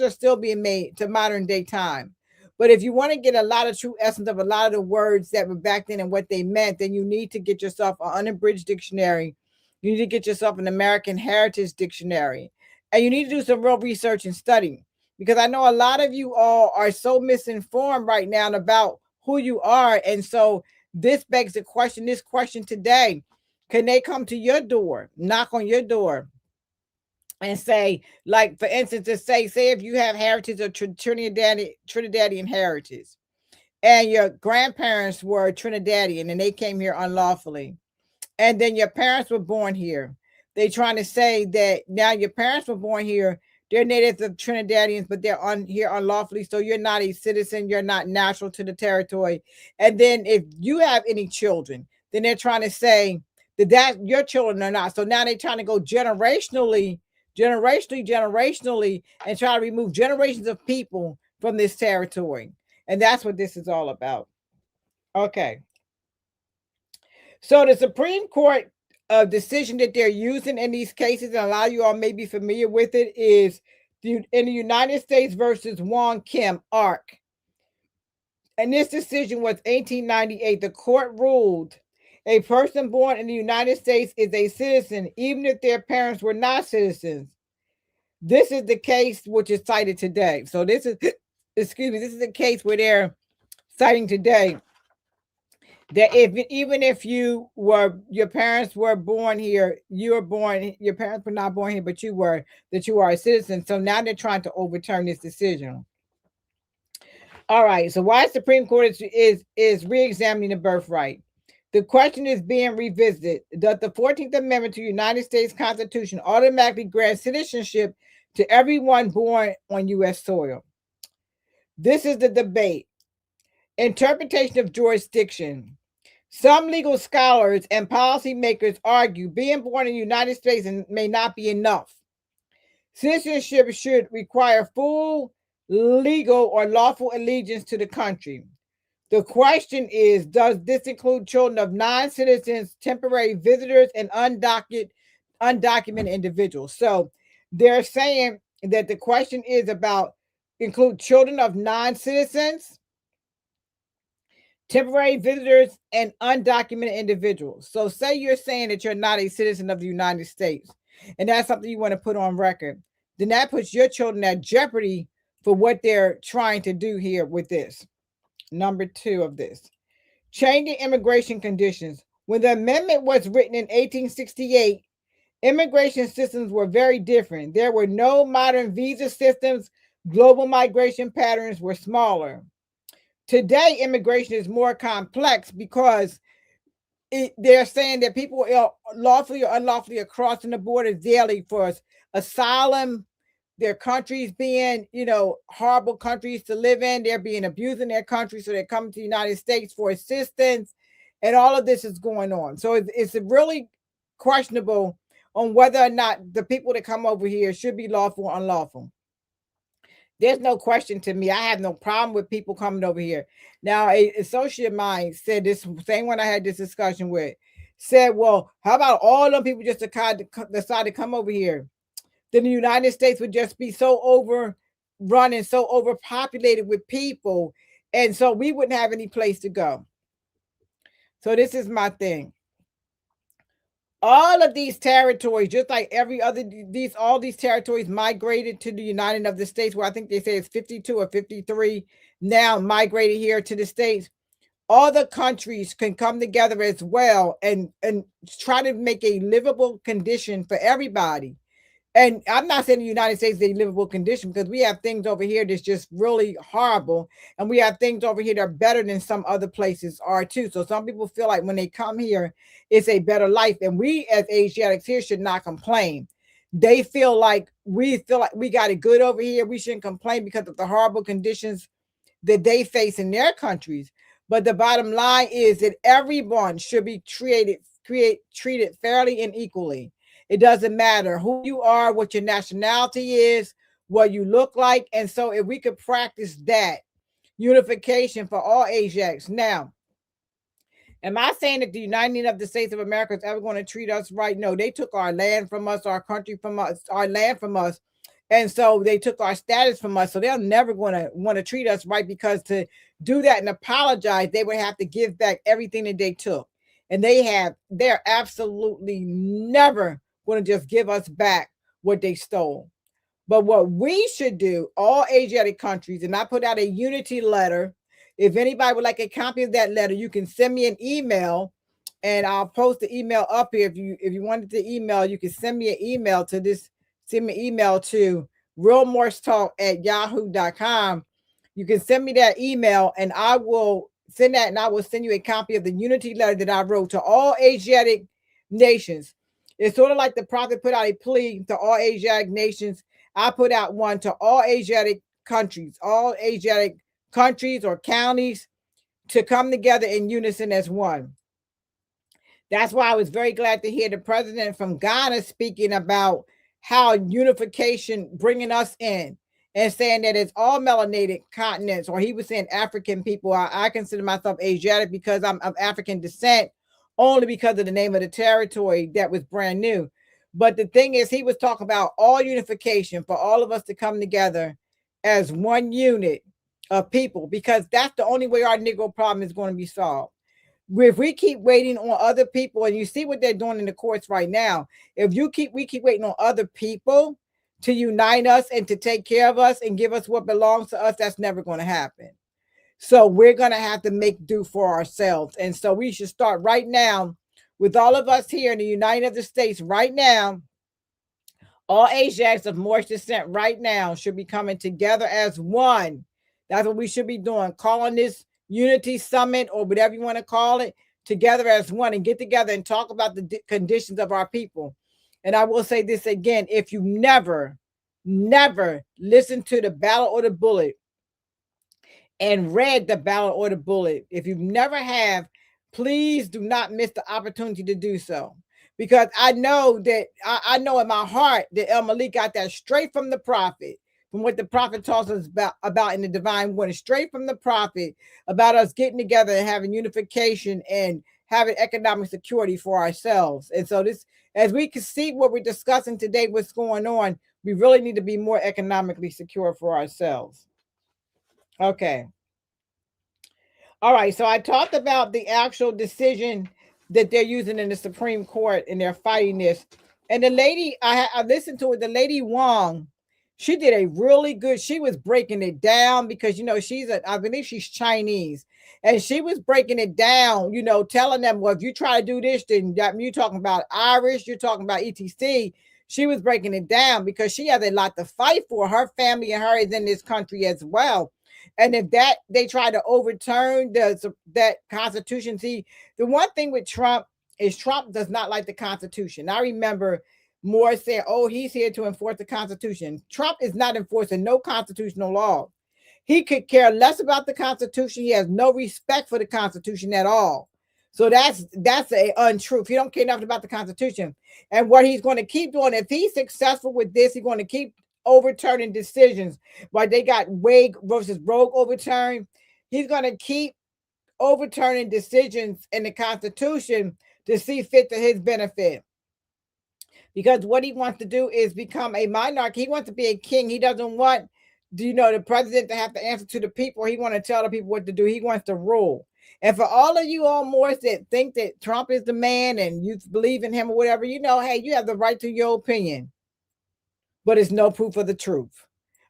are still being made to modern day time. But if you want to get a lot of true essence of a lot of the words that were back then and what they meant, then you need to get yourself an unabridged dictionary. You need to get yourself an American Heritage Dictionary. And you need to do some real research and study, because I know a lot of you all are so misinformed right now about who you are. And so this begs the question, this question today: can they come to your door, knock on your door, and say, like, for instance, to say if you have heritage or Trinidadian heritage, and your grandparents were Trinidadian and they came here unlawfully, and then your parents were born here. They trying to say that now your parents were born here, they're natives of Trinidadians, but they're on here unlawfully. So you're not a citizen, you're not natural to the territory. And then if you have any children, then they're trying to say that your children are not. So now they're trying to go generationally, and try to remove generations of people from this territory. And that's what this is all about. Okay. So the Supreme Court decision that they're using in these cases, and a lot of you all may be familiar with it, is in the United States versus Wong Kim Ark. And this decision was 1898. The court ruled a person born in the United States is a citizen, even if their parents were not citizens. This is the case which is cited today. So this is, this is the case where they're citing today, that even if your parents were born here, your parents were not born here, but you are a citizen. So now they're trying to overturn this decision. All right. So why Supreme Court is re-examining the birthright? The question is being revisited. Does the 14th Amendment to the United States Constitution automatically grant citizenship to everyone born on U.S. soil? This is the debate. Interpretation of jurisdiction. Some legal scholars and policymakers argue being born in the United States may not be enough. Citizenship should require full legal or lawful allegiance to the country. The question is, does this include children of non-citizens, temporary visitors, and undocumented individuals? So they're saying that the question is about include children of non-citizens, temporary visitors, and undocumented individuals. So say you're saying that you're not a citizen of the United States, and that's something you want to put on record, then that puts your children at jeopardy for what they're trying to do here with this. Number 2 of this, changing immigration conditions. When the amendment was written in 1868, immigration systems were very different. There were no modern visa systems. Global migration patterns were smaller. Today, immigration is more complex because they're saying that people are lawfully or unlawfully are crossing the border daily for asylum, their countries being, horrible countries to live in. They're being abused in their country, so they're coming to the United States for assistance, and all of this is going on. So it's really questionable on whether or not the people that come over here should be lawful or unlawful. There's no question to me. I have no problem with people coming over here. Now, a associate of mine said, this same one I had this discussion with, said, well, how about all them people just decide to come over here? Then the United States would just be so overrun and so overpopulated with people, and so we wouldn't have any place to go. So this is my thing. All of these territories, just like every other, all these territories migrated to the United of the States, where I think they say it's 52 or 53 now migrated here to the States. All the countries can come together as well and try to make a livable condition for everybody. And I'm not saying the United States is a livable condition, because we have things over here that's just really horrible. And we have things over here that are better than some other places are too. So some people feel like when they come here, it's a better life. And we as Asiatics here should not complain. They feel like we got it good over here. We shouldn't complain because of the horrible conditions that they face in their countries. But the bottom line is that everyone should be treated fairly and equally. It doesn't matter who you are, what your nationality is, what you look like. And so if we could practice that unification for all Asiatics. Now, am I saying that the United of the States of America is ever going to treat us right? No, they took our land from us, our country from us, our land from us. And so they took our status from us. So they're never going to want to treat us right, because to do that and apologize, they would have to give back everything that they took. And they're absolutely never going to just give us back what they stole. But what we should do, all Asiatic countries, and I put out a unity letter. If anybody would like a copy of that letter, you can send me an email, and I'll post the email up here. If you wanted to email, you can send me an email to this. Send me an email to realmorsetalk@yahoo.com. You can send me that email, and I will send that, and I will send you a copy of the unity letter that I wrote to all Asiatic nations. It's sort of like the prophet put out a plea to all Asiatic nations. I put out one to all Asiatic countries or counties, to come together in unison as one. That's why I was very glad to hear the president from Ghana speaking about how unification bringing us in, and saying that it's all melanated continents, or he was saying African people. I consider myself Asiatic because I'm of African descent, only because of the name of the territory that was brand new. But the thing is, he was talking about all unification, for all of us to come together as one unit of people, because that's the only way our Negro problem is going to be solved. If we keep waiting on other people, and you see what they're doing in the courts right now, if we keep waiting on other people to unite us and to take care of us and give us what belongs to us, that's never going to happen. So we're going to have to make do for ourselves. And so we should start right now with all of us here in the United States right now. All Asiatics of Moorish descent right now should be coming together as one. That's what we should be doing, calling this Unity Summit, or whatever you want to call it, together as one, and get together and talk about the conditions of our people. And I will say this again: if you never listen to the Battle or the Bullet and read the Battle or the Bullet, if you never have, please do not miss the opportunity to do so. Because I know that I know in my heart that El Malik got that straight from the prophet, from what the prophet tells us about in the divine word, straight from the prophet, about us getting together and having unification and having economic security for ourselves. And so this, as we can see what we're discussing today, what's going on, we really need to be more economically secure for ourselves. Okay. All right. So I talked about the actual decision that they're using in the Supreme Court, and they're fighting this. And the lady, I listened to it, the lady Wong, she did a really good, she was breaking it down, because, I believe she's Chinese, and she was breaking it down, telling them, well, if you try to do this, then you're talking about Irish, you're talking about ETC. She was breaking it down because she has a lot to fight for. Her family and her is in this country as well. And if that they try to overturn that Constitution, see, the one thing with Trump is Trump does not like the Constitution. I remember Moore saying, "Oh, he's here to enforce the Constitution." Trump is not enforcing no constitutional law. He could care less about the Constitution. He has no respect for the Constitution at all. So that's a untruth. He don't care nothing about the Constitution. And what he's going to keep doing, if he's successful with this, he's going to keep overturning decisions. Like they got Wade versus Rogue overturned. He's going to keep overturning decisions in the Constitution to see fit to his benefit. Because what he wants to do is become a monarch. He wants to be a king. He doesn't want, the president to have to answer to the people. He wants to tell the people what to do. He wants to rule. And for all of you all Moors that think that Trump is the man and you believe in him or whatever, hey, you have the right to your opinion, but it's no proof of the truth.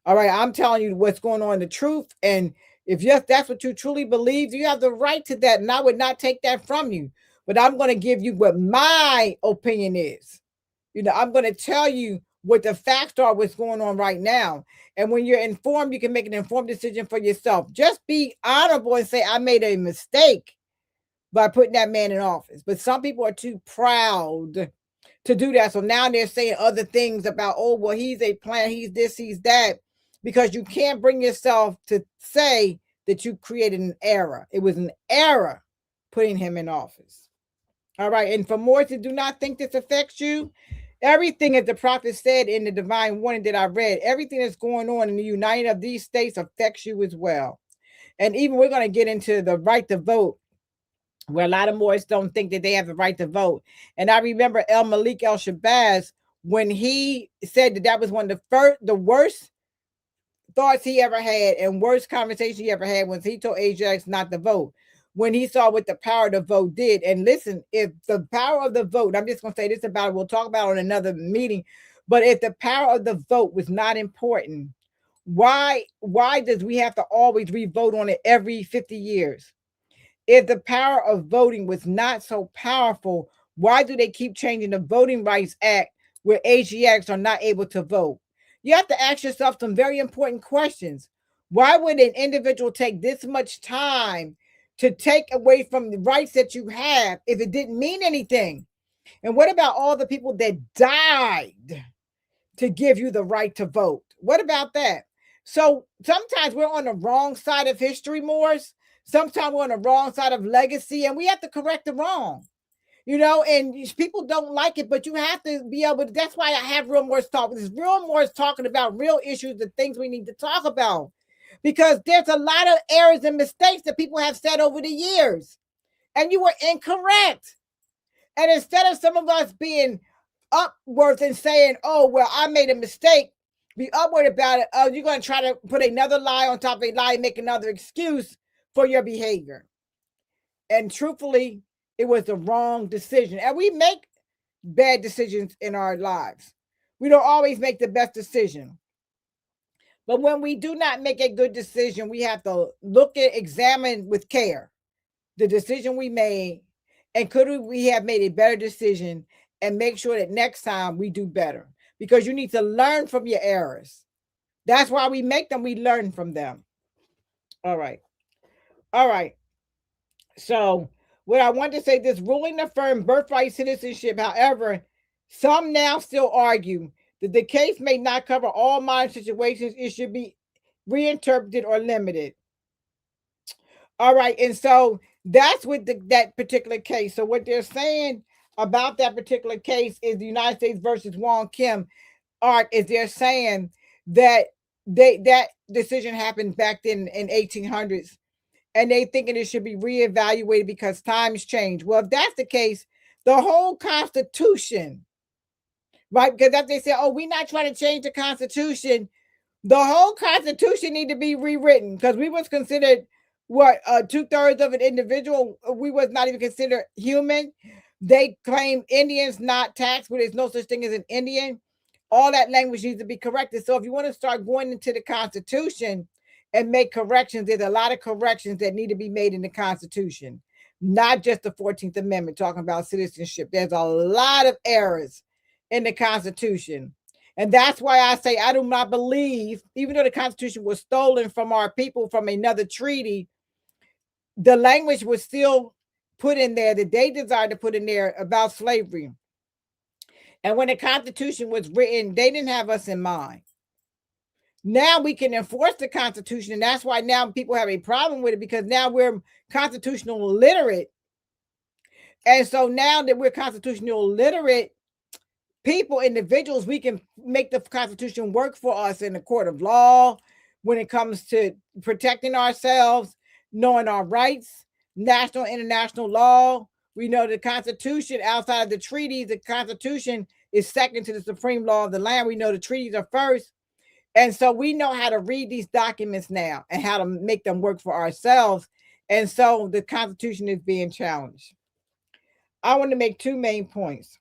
All right, I'm telling you what's going on, the truth. And if yes, that's what you truly believe, you have the right to that. And I would not take that from you. But I'm going to give you what my opinion is. I'm going to tell you what the facts are, what's going on right now. And when you're informed, you can make an informed decision for yourself. Just be honorable and say, I made a mistake by putting that man in office. But some people are too proud to do that. So now they're saying other things about, oh, well, he's a plan, he's this, he's that, because you can't bring yourself to say that you created an error. It was an error putting him in office. All right. And for more to do not think this affects you, everything as the prophet said in the divine warning that I read, everything that's going on in the United of these states affects you as well. And even we're going to get into the right to vote, where a lot of Moors don't think that they have the right to vote. And I remember El Malik El Shabazz, when he said that was one of the worst thoughts he ever had and worst conversation he ever had, was he told Ajax not to vote, when he saw what the power of the vote did. And listen, if the power of the vote, I'm just going to say this about it, we'll talk about it on another meeting, but if the power of the vote was not important, why does we have to always re-vote on it every 50 years? If the power of voting was not so powerful, why do they keep changing the Voting Rights Act where Asiatics are not able to vote? You have to ask yourself some very important questions. Why would an individual take this much time to take away from the rights that you have if it didn't mean anything? And what about all the people that died to give you the right to vote? What about that? So sometimes we're on the wrong side of history, Moors. Sometimes we're on the wrong side of legacy, and we have to correct the wrong. And people don't like it, but you have to be able to. That's why I have Real Moors Talk. This Real Moors talking about real issues, the things we need to talk about, because there's a lot of errors and mistakes that people have said over the years, and you were incorrect. And instead of some of us being upwards and saying, oh, well, I made a mistake, be upward about it. Oh, you're going to try to put another lie on top of a lie and make another excuse for your behavior. And truthfully, it was the wrong decision. And we make bad decisions in our lives. We don't always make the best decision. But when we do not make a good decision, we have to examine with care the decision we made, and could we have made a better decision, and make sure that next time we do better, because you need to learn from your errors. That's why we make them. We learn from them. All right. So what I want to say, this ruling affirmed birthright citizenship. However, some now still argue that the case may not cover all modern situations. It should be reinterpreted or limited. All right. And so that's with that particular case. So what they're saying about that particular case is the United States versus Wong Kim Art, is they're saying that that decision happened back then in 1800s, and they thinking it should be reevaluated because times change. Well, if that's the case, the whole Constitution, right? Because if they say, oh, we're not trying to change the Constitution, the whole Constitution need to be rewritten, because we was considered 2/3 of an individual. We was not even considered human. They claim Indians not taxed, but there's no such thing as an Indian. All that language needs to be corrected. So if you want to start going into the Constitution and make corrections, there's a lot of corrections that need to be made in the Constitution, not just the 14th Amendment talking about citizenship. There's a lot of errors in the Constitution. And that's why I say I do not believe, even though the Constitution was stolen from our people from another treaty, the language was still put in there that they desired to put in there about slavery. And when the Constitution was written, they didn't have us in mind. Now we can enforce the Constitution, and that's why now people have a problem with it, because now we're constitutional literate. And so now that we're constitutional literate people, individuals, we can make the Constitution work for us in the court of law when it comes to protecting ourselves, knowing our rights, national and international law. We know the Constitution outside of the treaties, the Constitution is second to the supreme law of the land. We know the treaties are first. And so we know how to read these documents now and how to make them work for ourselves. And so the Constitution is being challenged. I want to make two main points.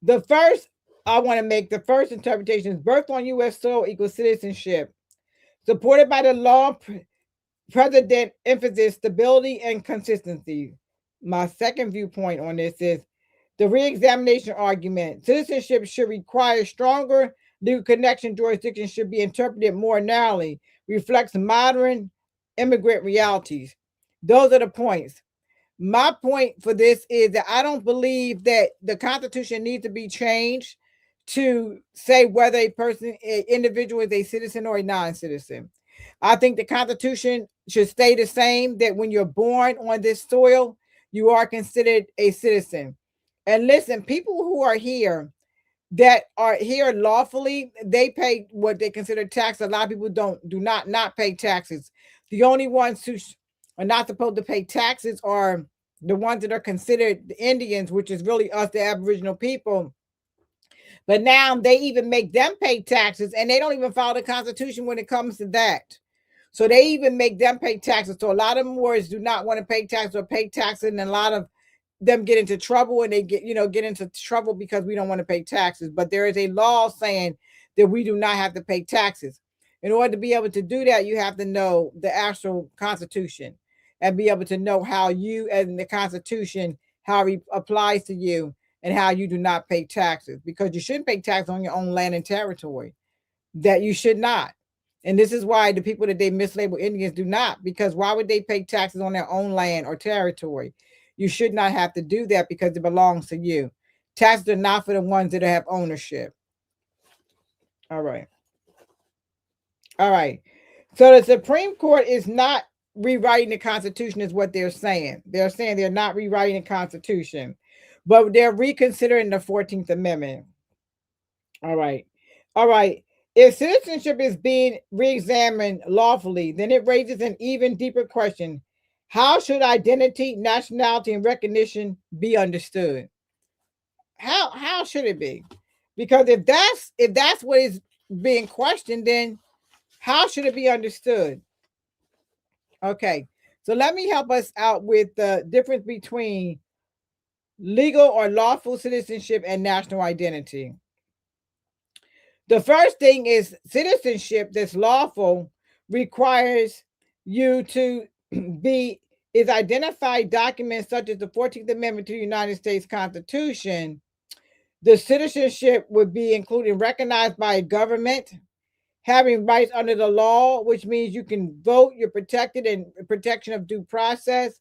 The first, I want to make the first interpretation is birth on U.S. soil equals citizenship. Supported by the law, president emphasis stability and consistency. My second viewpoint on this is the re-examination argument. Citizenship should require stronger legal connection. Jurisdiction should be interpreted more narrowly, reflects modern immigrant realities. Those are the points. My point for this is that I don't believe that the Constitution needs to be changed to say whether a person, an individual is a citizen or a non-citizen. I think the Constitution should stay the same, that when you're born on this soil, you are considered a citizen. And listen, people who are here that are here lawfully, they pay what they consider tax. A lot of people do not pay taxes. The only ones who are not supposed to pay taxes are the ones that are considered the Indians, which is really us, the Aboriginal people. But now they even make them pay taxes, and they don't even follow the Constitution when it comes to that. So they even make them pay taxes. So a lot of Moors do not want to pay taxes or pay taxes, and a lot of them get into trouble, and they get into trouble because we don't want to pay taxes. But there is a law saying that we do not have to pay taxes. In order to be able to do that, you have to know the actual Constitution and be able to know how you and the Constitution, how it applies to you, and how you do not pay taxes, because you shouldn't pay tax on your own land and territory. That you should not. And this is why the people that they mislabel Indians do not, because why would they pay taxes on their own land or territory? You should not have to do that because it belongs to you. Taxes are not for the ones that have ownership. All right. All right. So the Supreme Court is not rewriting the Constitution, is what they're saying. They're saying they're not rewriting the Constitution, but they're reconsidering the 14th Amendment. All right. All right. If citizenship is being re-examined lawfully, then it raises an even deeper question. How should identity, nationality, and recognition be understood? How should it be? Because if that's what is being questioned, then how should it be understood? Okay. So let me help us out with the difference between legal or lawful citizenship and national identity. The first thing is citizenship that's lawful requires you to be is identified documents such as the 14th Amendment to the United States Constitution. The citizenship would be including recognized by a government, having rights under the law, which means you can vote, you're protected in protection of due process,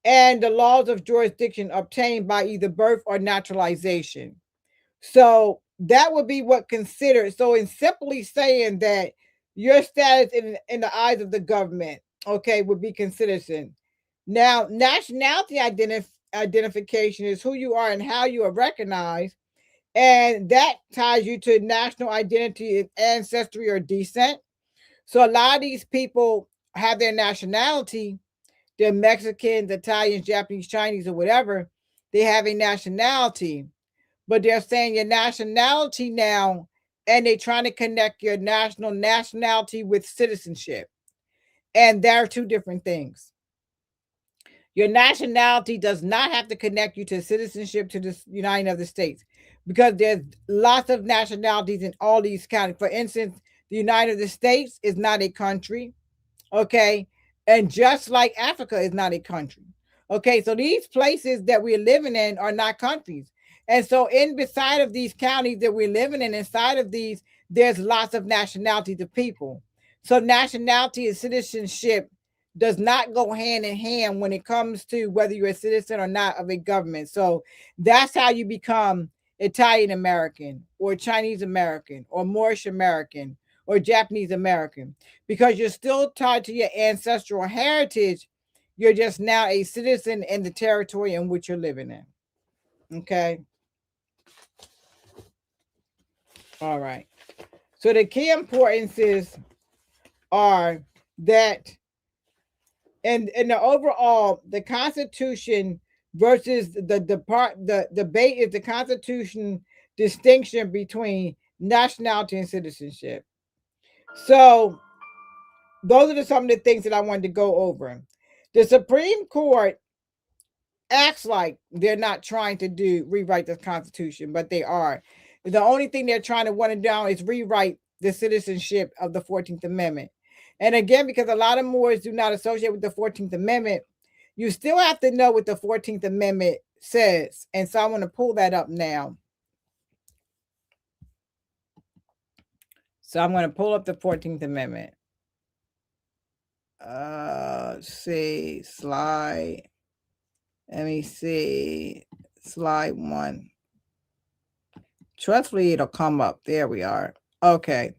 and the laws of jurisdiction obtained by either birth or naturalization. So that would be what considered. So in simply saying that your status in the eyes of the government, okay, would be considered. Now, nationality identification is who you are and how you are recognized. And that ties you to national identity, ancestry, or descent. So a lot of these people have their nationality. They're Mexicans, Italians, Japanese, Chinese, or whatever. They have a nationality, but they're saying your nationality now, and they're trying to connect your nationality with citizenship. And they're two different things. Your nationality does not have to connect you to citizenship to the United States, because there's lots of nationalities in all these counties. For instance, the United States is not a country, okay? And just like Africa is not a country. Okay, so these places that we're living in are not countries. And so in beside of these counties that we're living in, inside of these, there's lots of nationalities of people. So nationality and citizenship does not go hand in hand when it comes to whether you're a citizen or not of a government. So that's how you become Italian American or Chinese American or Moorish American or Japanese American, because you're still tied to your ancestral heritage. You're just now a citizen in the territory in which you're living in. Okay. All right. So the key importances are that in the overall, the Constitution versus the debate is the Constitution distinction between nationality and citizenship. So those are some of the things that I wanted to go over. The Supreme Court acts like they're not trying to rewrite the Constitution, but they are. The only thing they're trying to run it down is rewrite the citizenship of the 14th Amendment. And again, because a lot of Moors do not associate with the 14th Amendment, you still have to know what the 14th Amendment says. And so I want to pull that up now. So I'm going to pull up the 14th Amendment. See, slide. Let me see. Slide 1. Trustfully, it'll come up. There we are. Okay.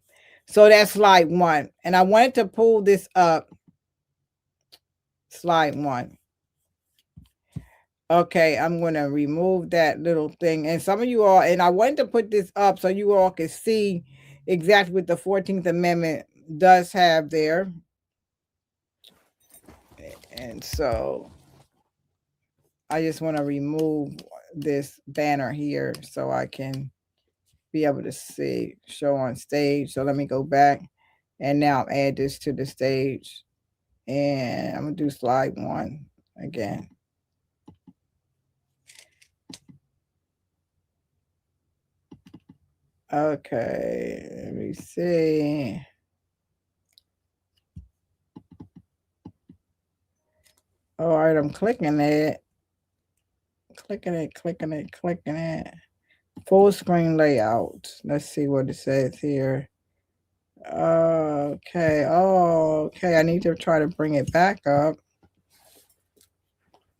So that's slide 1. And I wanted to pull this up. Slide 1. Okay, I'm going to remove that little thing. And some of you all, and I wanted to put this up so you all can see exactly what the 14th Amendment does have there. And so I just want to remove this banner here so I can be able to see show on stage. So let me go back and now add this to the stage, and I'm gonna do slide 1 again. Okay, let me see. All right, I'm clicking it. Clicking it. Full screen layout. Let's see what it says here. Okay. Oh, okay. I need to try to bring it back up.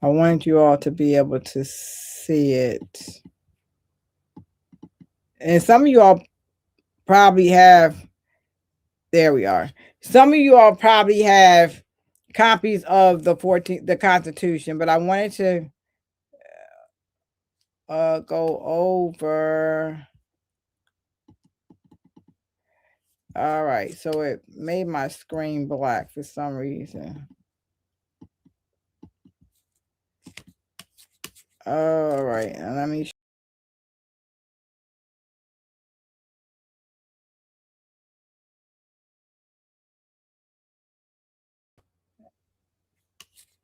I wanted you all to be able to see it. And some of you all probably have, there we are. Some of you all probably have copies of the Constitution, but I wanted to go over. All right, so it made my screen black for some reason. All right, and let me.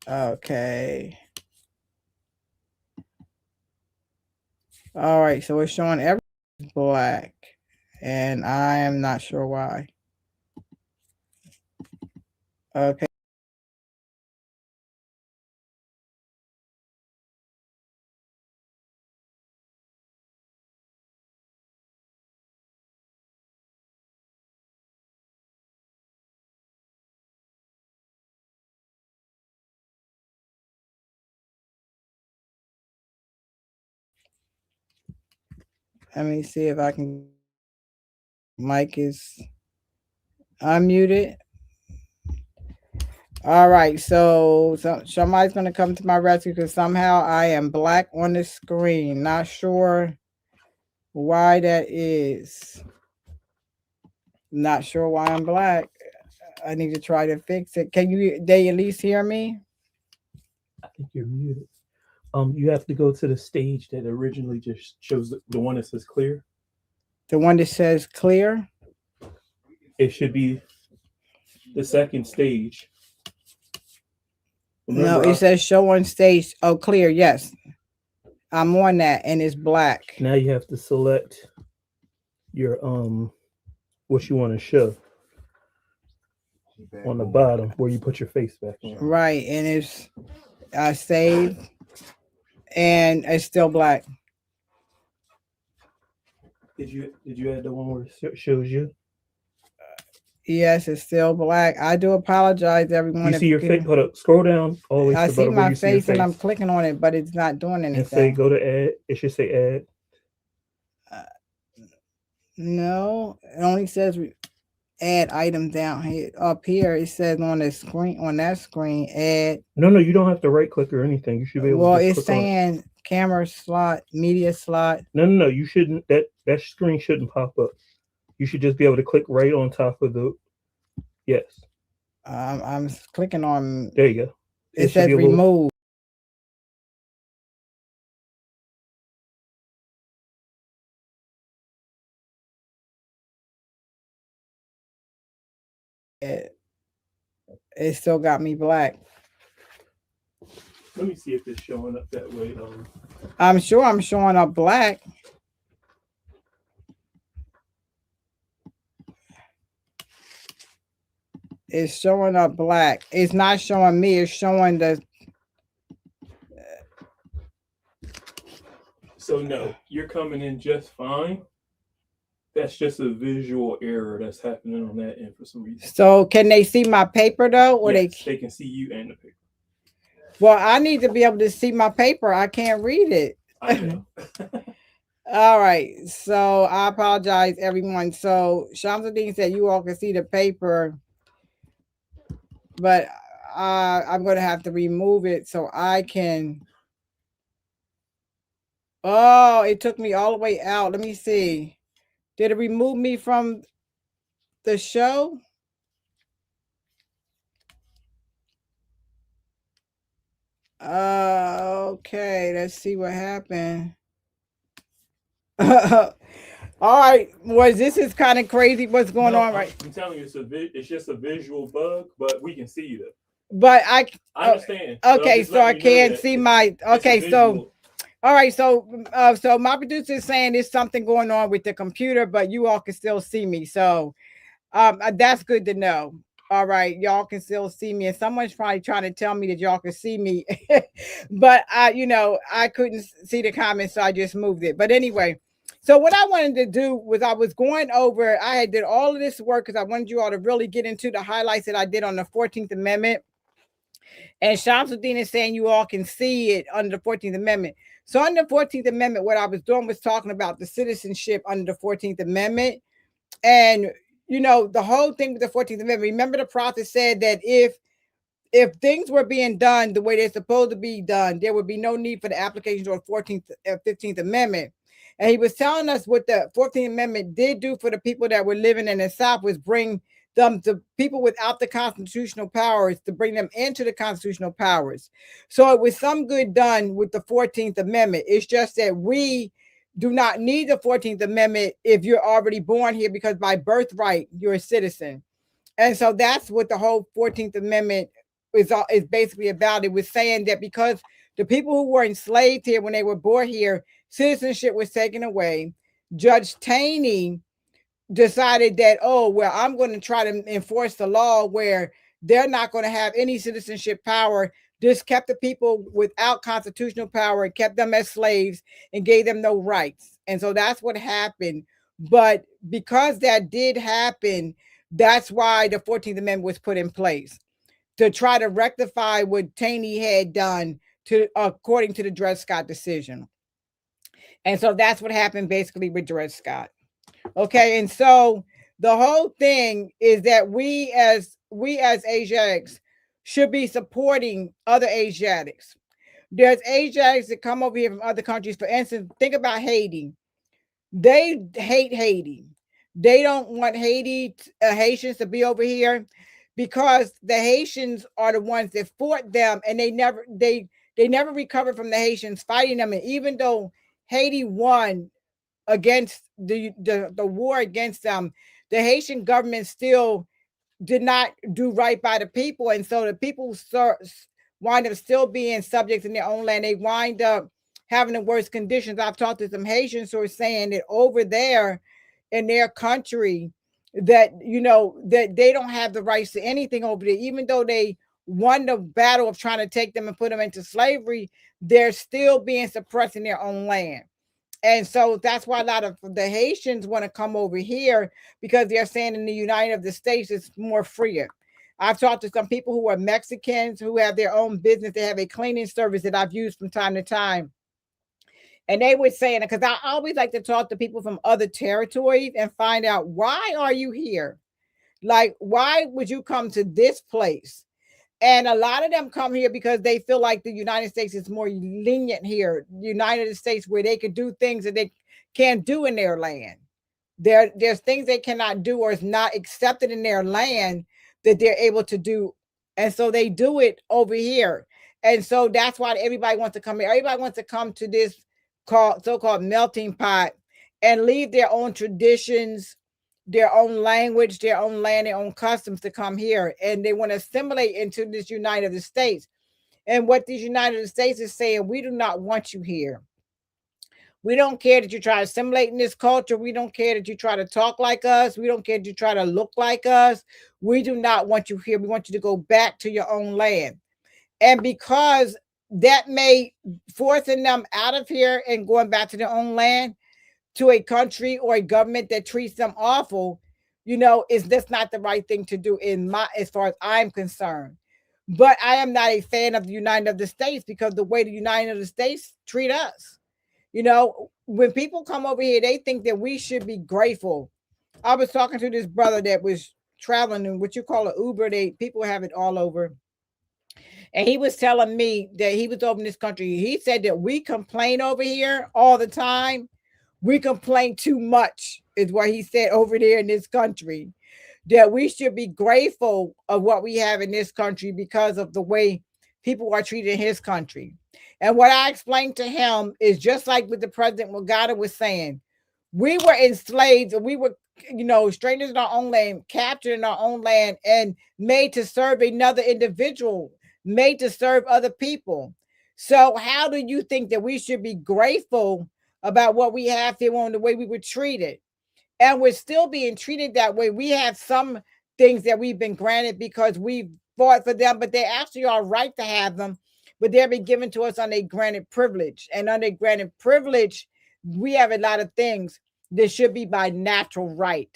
Okay. All right, so it's showing everything black, and I am not sure why. Okay. Let me see if I can. Mic is unmuted. All right, so somebody's going to come to my rescue because somehow I am black on the screen. Not sure why that is. Not sure why I'm black. I need to try to fix it. Can they at least hear me? I think you're muted. You have to go to the stage that originally just shows the one that says clear. The one that says clear? It should be the second stage. Remember, no, it says show on stage. Oh, clear. Yes. I'm on that and it's black. Now you have to select your what you want to show on the bottom where you put your face back in. Right, and it's save and it's still black. Did you add the one where it shows you? Yes, it's still black. I do apologize, everyone. You if see your face? can- Hold up. Scroll down all the way to I the see bottom where my you see your face and I'm face. clicking on it, but it's not doing And say anything. go to add. It should say add. No, it only says add item down here. Up here, it says on the screen, on that screen, add. No, you don't have to right click or anything. You should be able Well, to just it's click on it. saying camera slot, media slot. No. You shouldn't. That screen shouldn't pop up. You should just be able to click right on top of the. Yes. I'm clicking on. There you go. It says remove. It still got me black. Let me see if it's showing up that way. I'm sure I'm showing up black. It's showing up black. It's not showing me. It's showing the. So no, you're coming in just fine. That's just a visual error that's happening on that end for some reason. So can they see my paper though, or yes, they can see you and the paper. Well, I need to be able to see my paper. I can't read it. I know. All right. So I apologize, everyone. So Shamsuddin said you all can see the paper, but I'm going to have to remove it so I can. Oh, it took me all the way out. Let me see. Did it remove me from the show? Okay. Let's see what happened. All right. Well, this is kind of crazy. What's going on, right? I'm telling you, it's just a visual bug, but we can see you though. But I understand. Okay, so I can't see my. Okay, so all right, so my producer is saying there's something going on with the computer, but you all can still see me. So that's good to know. All right, y'all can still see me, and someone's probably trying to tell me that y'all can see me, but I couldn't see the comments, so I just moved it. But anyway, so what I wanted to do was I was going over. I had did all of this work because I wanted you all to really get into the highlights that I did on the 14th Amendment. And Shamsuddin is saying you all can see it under the 14th Amendment. So under the 14th Amendment, what I was doing was talking about the citizenship under the 14th Amendment. And, the whole thing with the 14th Amendment, remember the prophet said that if things were being done the way they're supposed to be done, there would be no need for the application of the 14th, 15th Amendment. And he was telling us what the 14th Amendment did do for the people that were living in the South was bring them to people without the constitutional powers to bring them into the constitutional powers. So it was some good done with the 14th Amendment. It's just that we do not need the 14th Amendment if you're already born here because by birthright, you're a citizen. And so that's what the whole 14th Amendment is basically about. It was saying that because the people who were enslaved here when they were born here, citizenship was taken away. Judge Taney decided that, I'm going to try to enforce the law where they're not going to have any citizenship power. Just kept the people without constitutional power and kept them as slaves and gave them no rights. And so that's what happened. But because that did happen, that's why the 14th Amendment was put in place to try to rectify what Taney had done according to the Dred Scott decision. And so that's what happened basically with Dred Scott. Okay, and so the whole thing is that we as Asiatics should be supporting other Asiatics. There's Asiatics that come over here from other countries. For instance, think about Haiti. They hate Haiti. They don't want Haitians to be over here because the Haitians are the ones that fought them, and they never recovered from the Haitians fighting them. And even though Haiti won against the war against them, the Haitian government still did not do right by the people, and so the people wind up still being subjects in their own land. They wind up having the worst conditions. I've talked to some Haitians who are saying that over there in their country that that they don't have the rights to anything over there, even though they won the battle of trying to take them and put them into slavery. They're still being suppressed in their own land. And so that's why a lot of the Haitians want to come over here, because they're saying in the United States it's more freer. I've talked to some people who are Mexicans who have their own business. They have a cleaning service that I've used from time to time. And they were saying, because I always like to talk to people from other territories and find out, why are you here? Like, why would you come to this place? And a lot of them come here because they feel like the United States is more lenient here. United States, where they could do things that they can't do in their land. There's things they cannot do or is not accepted in their land that they're able to do. And so they do it over here. And so that's why everybody wants to come here. Everybody wants to come to this so-called melting pot and leave their own traditions, their own language, their own land, their own customs to come here. And they want to assimilate into this United States. And what these United States is saying, we do not want you here. We don't care that you try to assimilate in this culture. We don't care that you try to talk like us. We don't care that you try to look like us. We do not want you here. We want you to go back to your own land. And because that may forcing them out of here and going back to their own land, to a country or a government that treats them awful, is that's not the right thing to do as far as I'm concerned. But I am not a fan of the United States because the way the United States treat us. When people come over here, they think that we should be grateful. I was talking to this brother that was traveling in what you call an Uber. People have it all over. And he was telling me that he was over in this country. He said that we complain over here all the time. We complain too much, is what he said over there in this country. That we should be grateful of what we have in this country because of the way people are treated in his country. And what I explained to him is just like with the President Mugata was saying, we were enslaved, we were, strangers in our own land, captured in our own land, and made to serve another individual, made to serve other people. So how do you think that we should be grateful about what we have here on the way we were treated? And we're still being treated that way. We have some things that we've been granted because we fought for them, but they actually are right to have them, but they're been given to us on a granted privilege. And on a granted privilege, we have a lot of things that should be by natural right.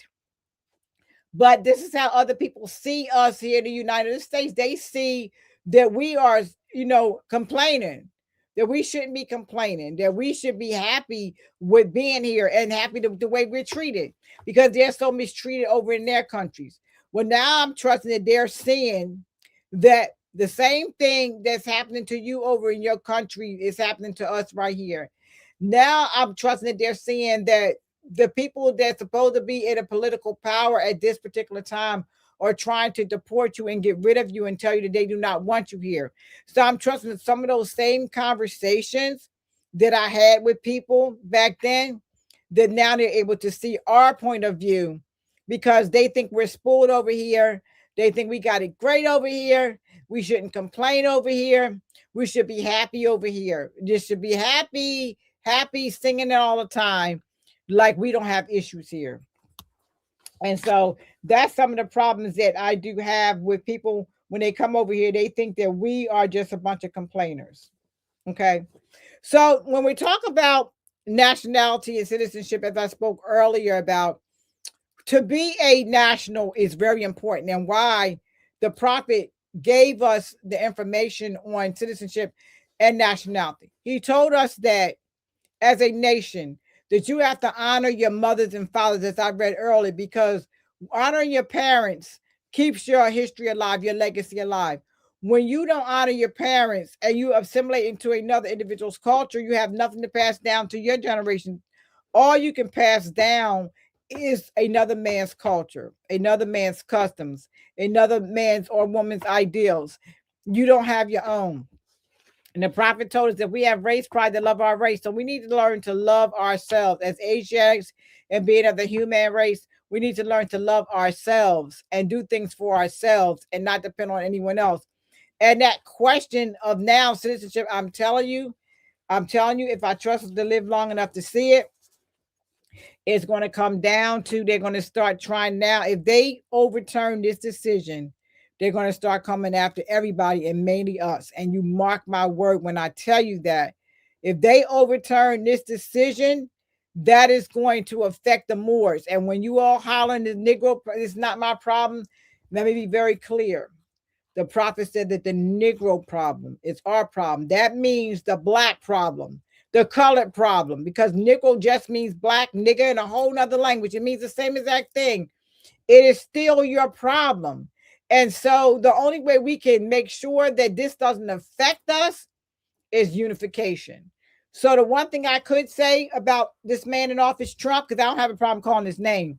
But this is how other people see us here in the United States. They see that we are, complaining, that we shouldn't be complaining, that we should be happy with being here and happy the way we're treated, because they're so mistreated over in their countries. Well, now I'm trusting that they're seeing that the same thing that's happening to you over in your country is happening to us right here. Now I'm trusting that they're seeing that the people that's supposed to be in a political power at this particular time are trying to deport you and get rid of you and tell you that they do not want you here. So I'm trusting that some of those same conversations that I had with people back then, that now they're able to see our point of view, because they think we're spoiled over here. They think we got it great over here. We shouldn't complain over here. We should be happy over here. Just should be happy, singing it all the time, like we don't have issues here. And so that's some of the problems that I do have with people when they come over here. They think that we are just a bunch of complainers. Okay. So when we talk about nationality and citizenship, as I spoke earlier about, to be a national is very important, and why the prophet gave us the information on citizenship and nationality. He told us that as a nation, that you have to honor your mothers and fathers, as I read earlier, because honoring your parents keeps your history alive, your legacy alive. When you don't honor your parents and you assimilate into another individual's culture, you have nothing to pass down to your generation. All you can pass down is another man's culture, another man's customs, another man's or woman's ideals. You don't have your own. And the prophet told us that we have race pride, to love our race. So we need to learn to love ourselves as Asiatics, and being of the human race. We need to learn to love ourselves and do things for ourselves and not depend on anyone else. And that question of now citizenship, I'm telling you, if I trust us to live long enough to see it, it's going to come down to, they're going to start trying now. If they overturn this decision, they're going to start coming after everybody, and mainly us. And you mark my word when I tell you that if they overturn this decision, that is going to affect the Moors. And when you all hollering the Negro, it's not my problem. Let me be very clear. The prophet said that the Negro problem is our problem. That means the black problem, the colored problem, because Negro just means black, nigger in a whole nother language. It means the same exact thing. It is still your problem. And so the only way we can make sure that this doesn't affect us is unification. So the one thing I could say about this man in office, Trump, because I don't have a problem calling his name,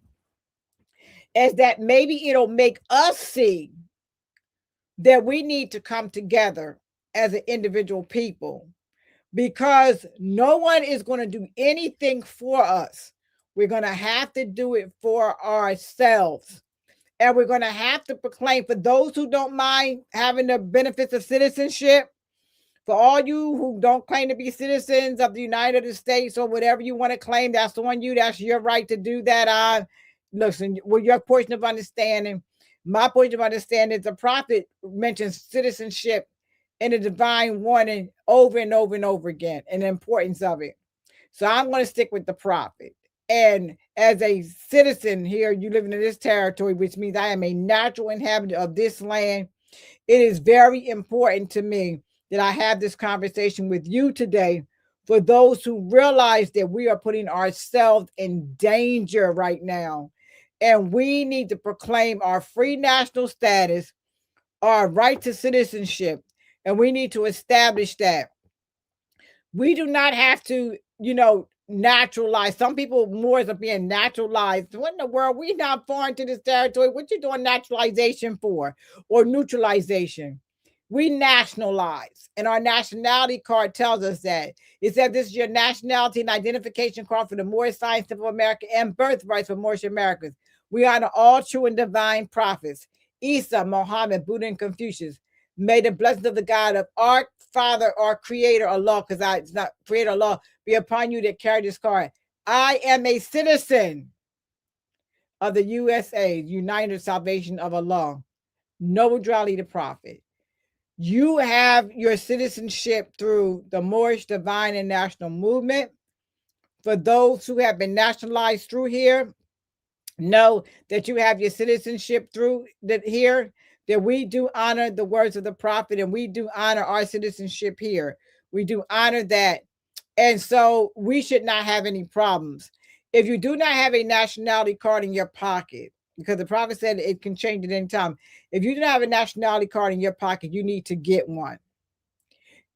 is that maybe it'll make us see that we need to come together as an individual people, because no one is going to do anything for us. We're going to have to do it for ourselves. And we're going to have to proclaim, for those who don't mind having the benefits of citizenship, for all you who don't claim to be citizens of the United States or whatever you want to claim, that's on you. That's your right to do that. Listen, with your portion of understanding, my portion of understanding is the prophet mentions citizenship in the divine warning over and over and over again, and the importance of it. So I'm going to stick with the prophet. And as a citizen here, you living in this territory, which means I am a natural inhabitant of this land, it is very important to me that I have this conversation with you today, for those who realize that we are putting ourselves in danger right now. And we need to proclaim our free national status, our right to citizenship, and we need to establish that. We do not have to, naturalize. Some people Moors are being naturalized. What in the world? We not foreign to this territory. What you doing naturalization for, or neutralization? We nationalize, and our nationality card tells us that. It says this is your nationality and identification card for the Moorish Science of America and birthrights for Moorish Americans. We honor all true and divine prophets: Isa, Muhammad, Buddha, and Confucius. May the blessings of the God of our Father, our Creator, Allah, because it's not Creator, Allah, be upon you that carry this card. I am a citizen of the USA, United Salvation of Allah. Noble Drali the Prophet. You have your citizenship through the Moorish Divine and National Movement. For those who have been nationalized through here, know that you have your citizenship through that here, that we do honor the words of the prophet, and we do honor our citizenship here. We do honor that. And so we should not have any problems. If you do not have a nationality card in your pocket, because the prophet said it can change at any time. If you do not have a nationality card in your pocket, you need to get one.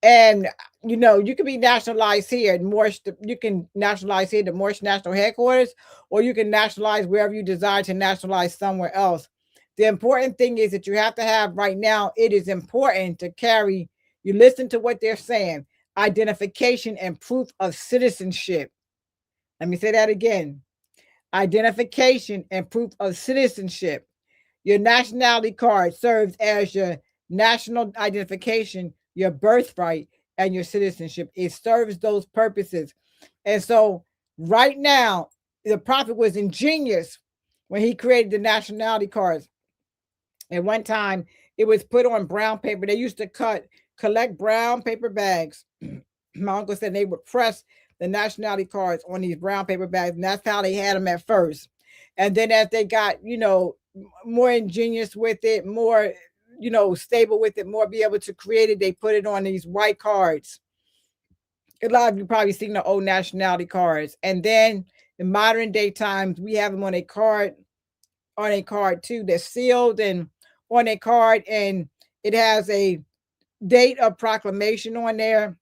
And you can be nationalized here at Moorish. You can nationalize here at the Moorish National Headquarters, or you can nationalize wherever you desire to nationalize somewhere else. The important thing is that you have to have right now, it is important to carry, you listen to what they're saying, identification and proof of citizenship. Let me say that again. Identification and proof of citizenship. Your nationality card serves as your national identification, your birthright, and your citizenship. It serves those purposes. And so right now, the prophet was ingenious when he created the nationality cards. At one time, it was put on brown paper. They used to collect brown paper bags. My uncle said they would press the nationality cards on these brown paper bags, and that's how they had them at first. And then as they got, more ingenious with it, more, stable with it, more be able to create it, they put it on these white cards. A lot of you probably seen the old nationality cards. And then in modern day times, we have them on a card too, that's sealed and on a card, and it has a date of proclamation on there,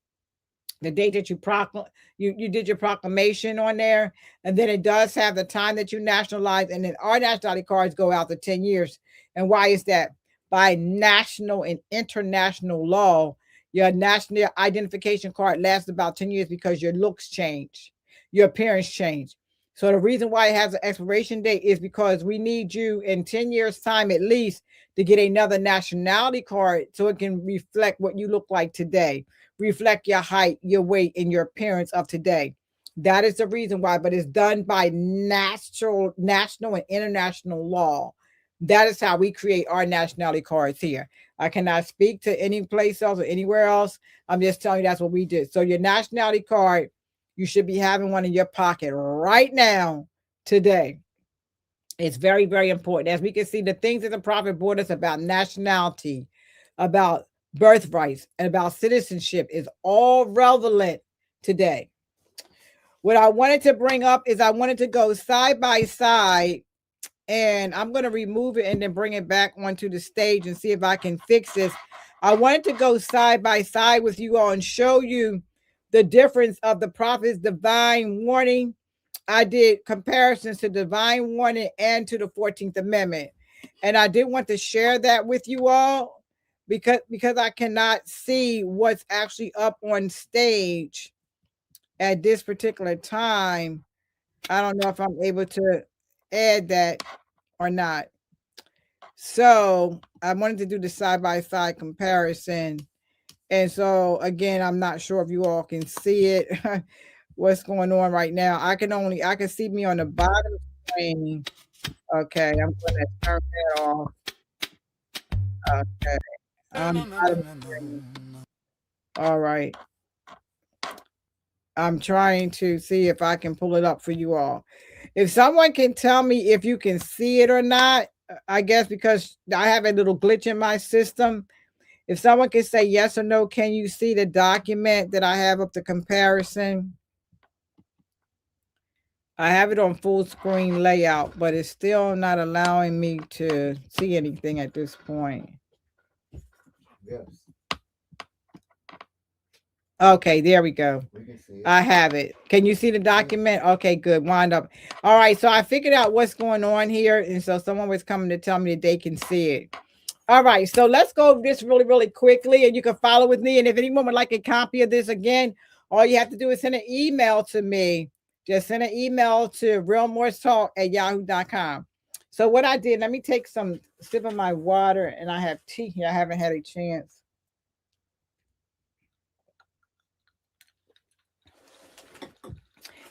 the date that you did your proclamation on there, and then it does have the time that you nationalized, and then our nationality cards go out to 10 years. And why is that? By national and international law, your national identification card lasts about 10 years because your looks change, your appearance change. So the reason why it has an expiration date is because we need you in 10 years time at least to get another nationality card so it can reflect what you look like today, reflect your height, your weight, and your appearance of today. That is the reason why, but it's done by national and international law. That is how we create our nationality cards here. I cannot speak to any place else or anywhere else. I'm just telling you that's what we did. So your nationality card You should be having one in your pocket right now, today. It's very, very important. As we can see, the things that the prophet brought us about nationality, about birthrights, and about citizenship is all relevant today. What I wanted to bring up is I wanted to go side by side, and I'm going to remove it and then bring it back onto the stage and see if I can fix this. I wanted to go side by side with you all and show you the difference of the prophet's divine warning. I did comparisons to divine warning and to the 14th Amendment. And I did want to share that with you all because I cannot see what's actually up on stage at this particular time. I don't know if I'm able to add that or not. So I wanted to do the side-by-side comparison. And so again, I'm not sure if you all can see it, what's going on right now. I can see me on the bottom screen. Okay, I'm gonna turn that off. Okay. On the bottom screen. All right. I'm trying to see if I can pull it up for you all. If someone can tell me if you can see it or not, I guess because I have a little glitch in my system. If someone can say yes or no, can you see the document that I have up the comparison? I have it on full screen layout, but it's still not allowing me to see anything at this point. Yes, Okay, there we go. we can see it. I have it. Can you see the document? Okay, good. Wind up. All right, so I figured out what's going on here. And so someone was coming to tell me that they can see it. All right, so let's go over this really, really quickly, and you can follow with me. And if anyone would like a copy of this again, all you have to do is send an email to me. Just send an email to realmorstalk@yahoo.com. So what I did, let me take some sip of my water, and I have tea here. I haven't had a chance.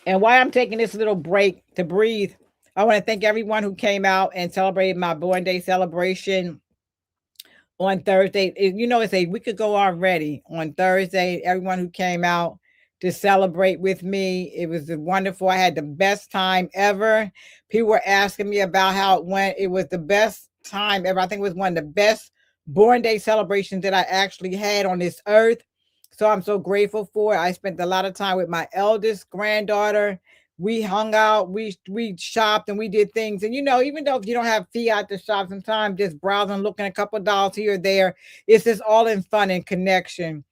And while I'm taking this little break to breathe, I want to thank everyone who came out and celebrated my born day celebration on Thursday. It's a week ago already. On Thursday, everyone who came out to celebrate with me, it was wonderful. I had the best time ever. People were asking me about how it went. It was the best time ever. I think it was one of the best born day celebrations that I actually had on this earth. So I'm so grateful for it. I spent a lot of time with my eldest granddaughter. We hung out, we shopped, and we did things. And even though if you don't have fiat to shop, sometimes just browsing, looking a couple of dollars here or there, it's just all in fun and connection.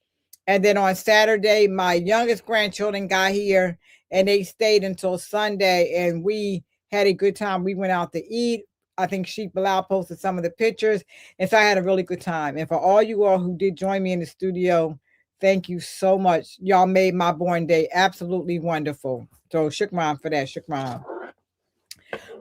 And then on Saturday, my youngest grandchildren got here and they stayed until Sunday, and we had a good time. We went out to eat. I think Sheep Bilal posted some of the pictures. And so I had a really good time. And for all you all who did join me in the studio, thank you so much. Y'all made my born day absolutely wonderful. So shukran for that. Shukran.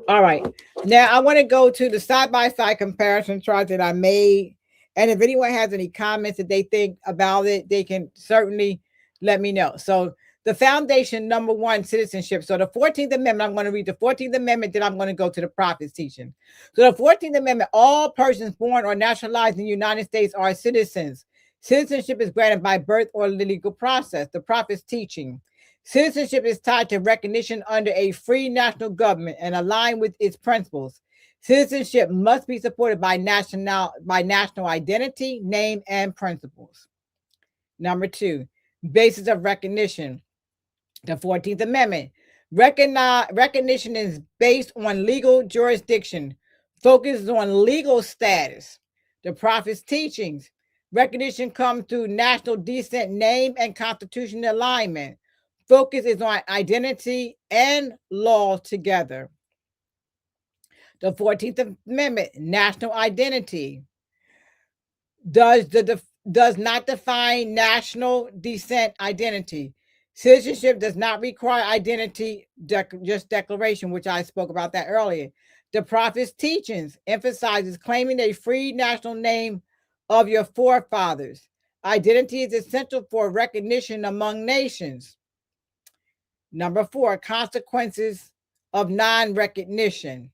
All right. Now I want to go to the side-by-side comparison chart that I made. And if anyone has any comments that they think about it, they can certainly let me know. So the foundation, number one, citizenship. So the 14th Amendment, I'm going to read the 14th Amendment, then I'm going to go to the prophet's teaching. So the 14th Amendment, all persons born or naturalized in the United States are citizens. Citizenship is granted by birth or legal process. The prophet's teaching. Citizenship is tied to recognition under a free national government and aligned with its principles. Citizenship must be supported by national identity, name, and principles. Number two, basis of recognition. The 14th Amendment. Recognition is based on legal jurisdiction, focuses on legal status. The prophet's teachings. Recognition comes through national descent, name, and constitutional alignment. Focus is on identity and law together. The 14th Amendment, national identity, does not define national descent identity. Citizenship does not require identity, just declaration, which I spoke about that earlier. The prophet's teachings emphasizes claiming a free national name of your forefathers. Identity is essential for recognition among nations. Number four, consequences of non-recognition.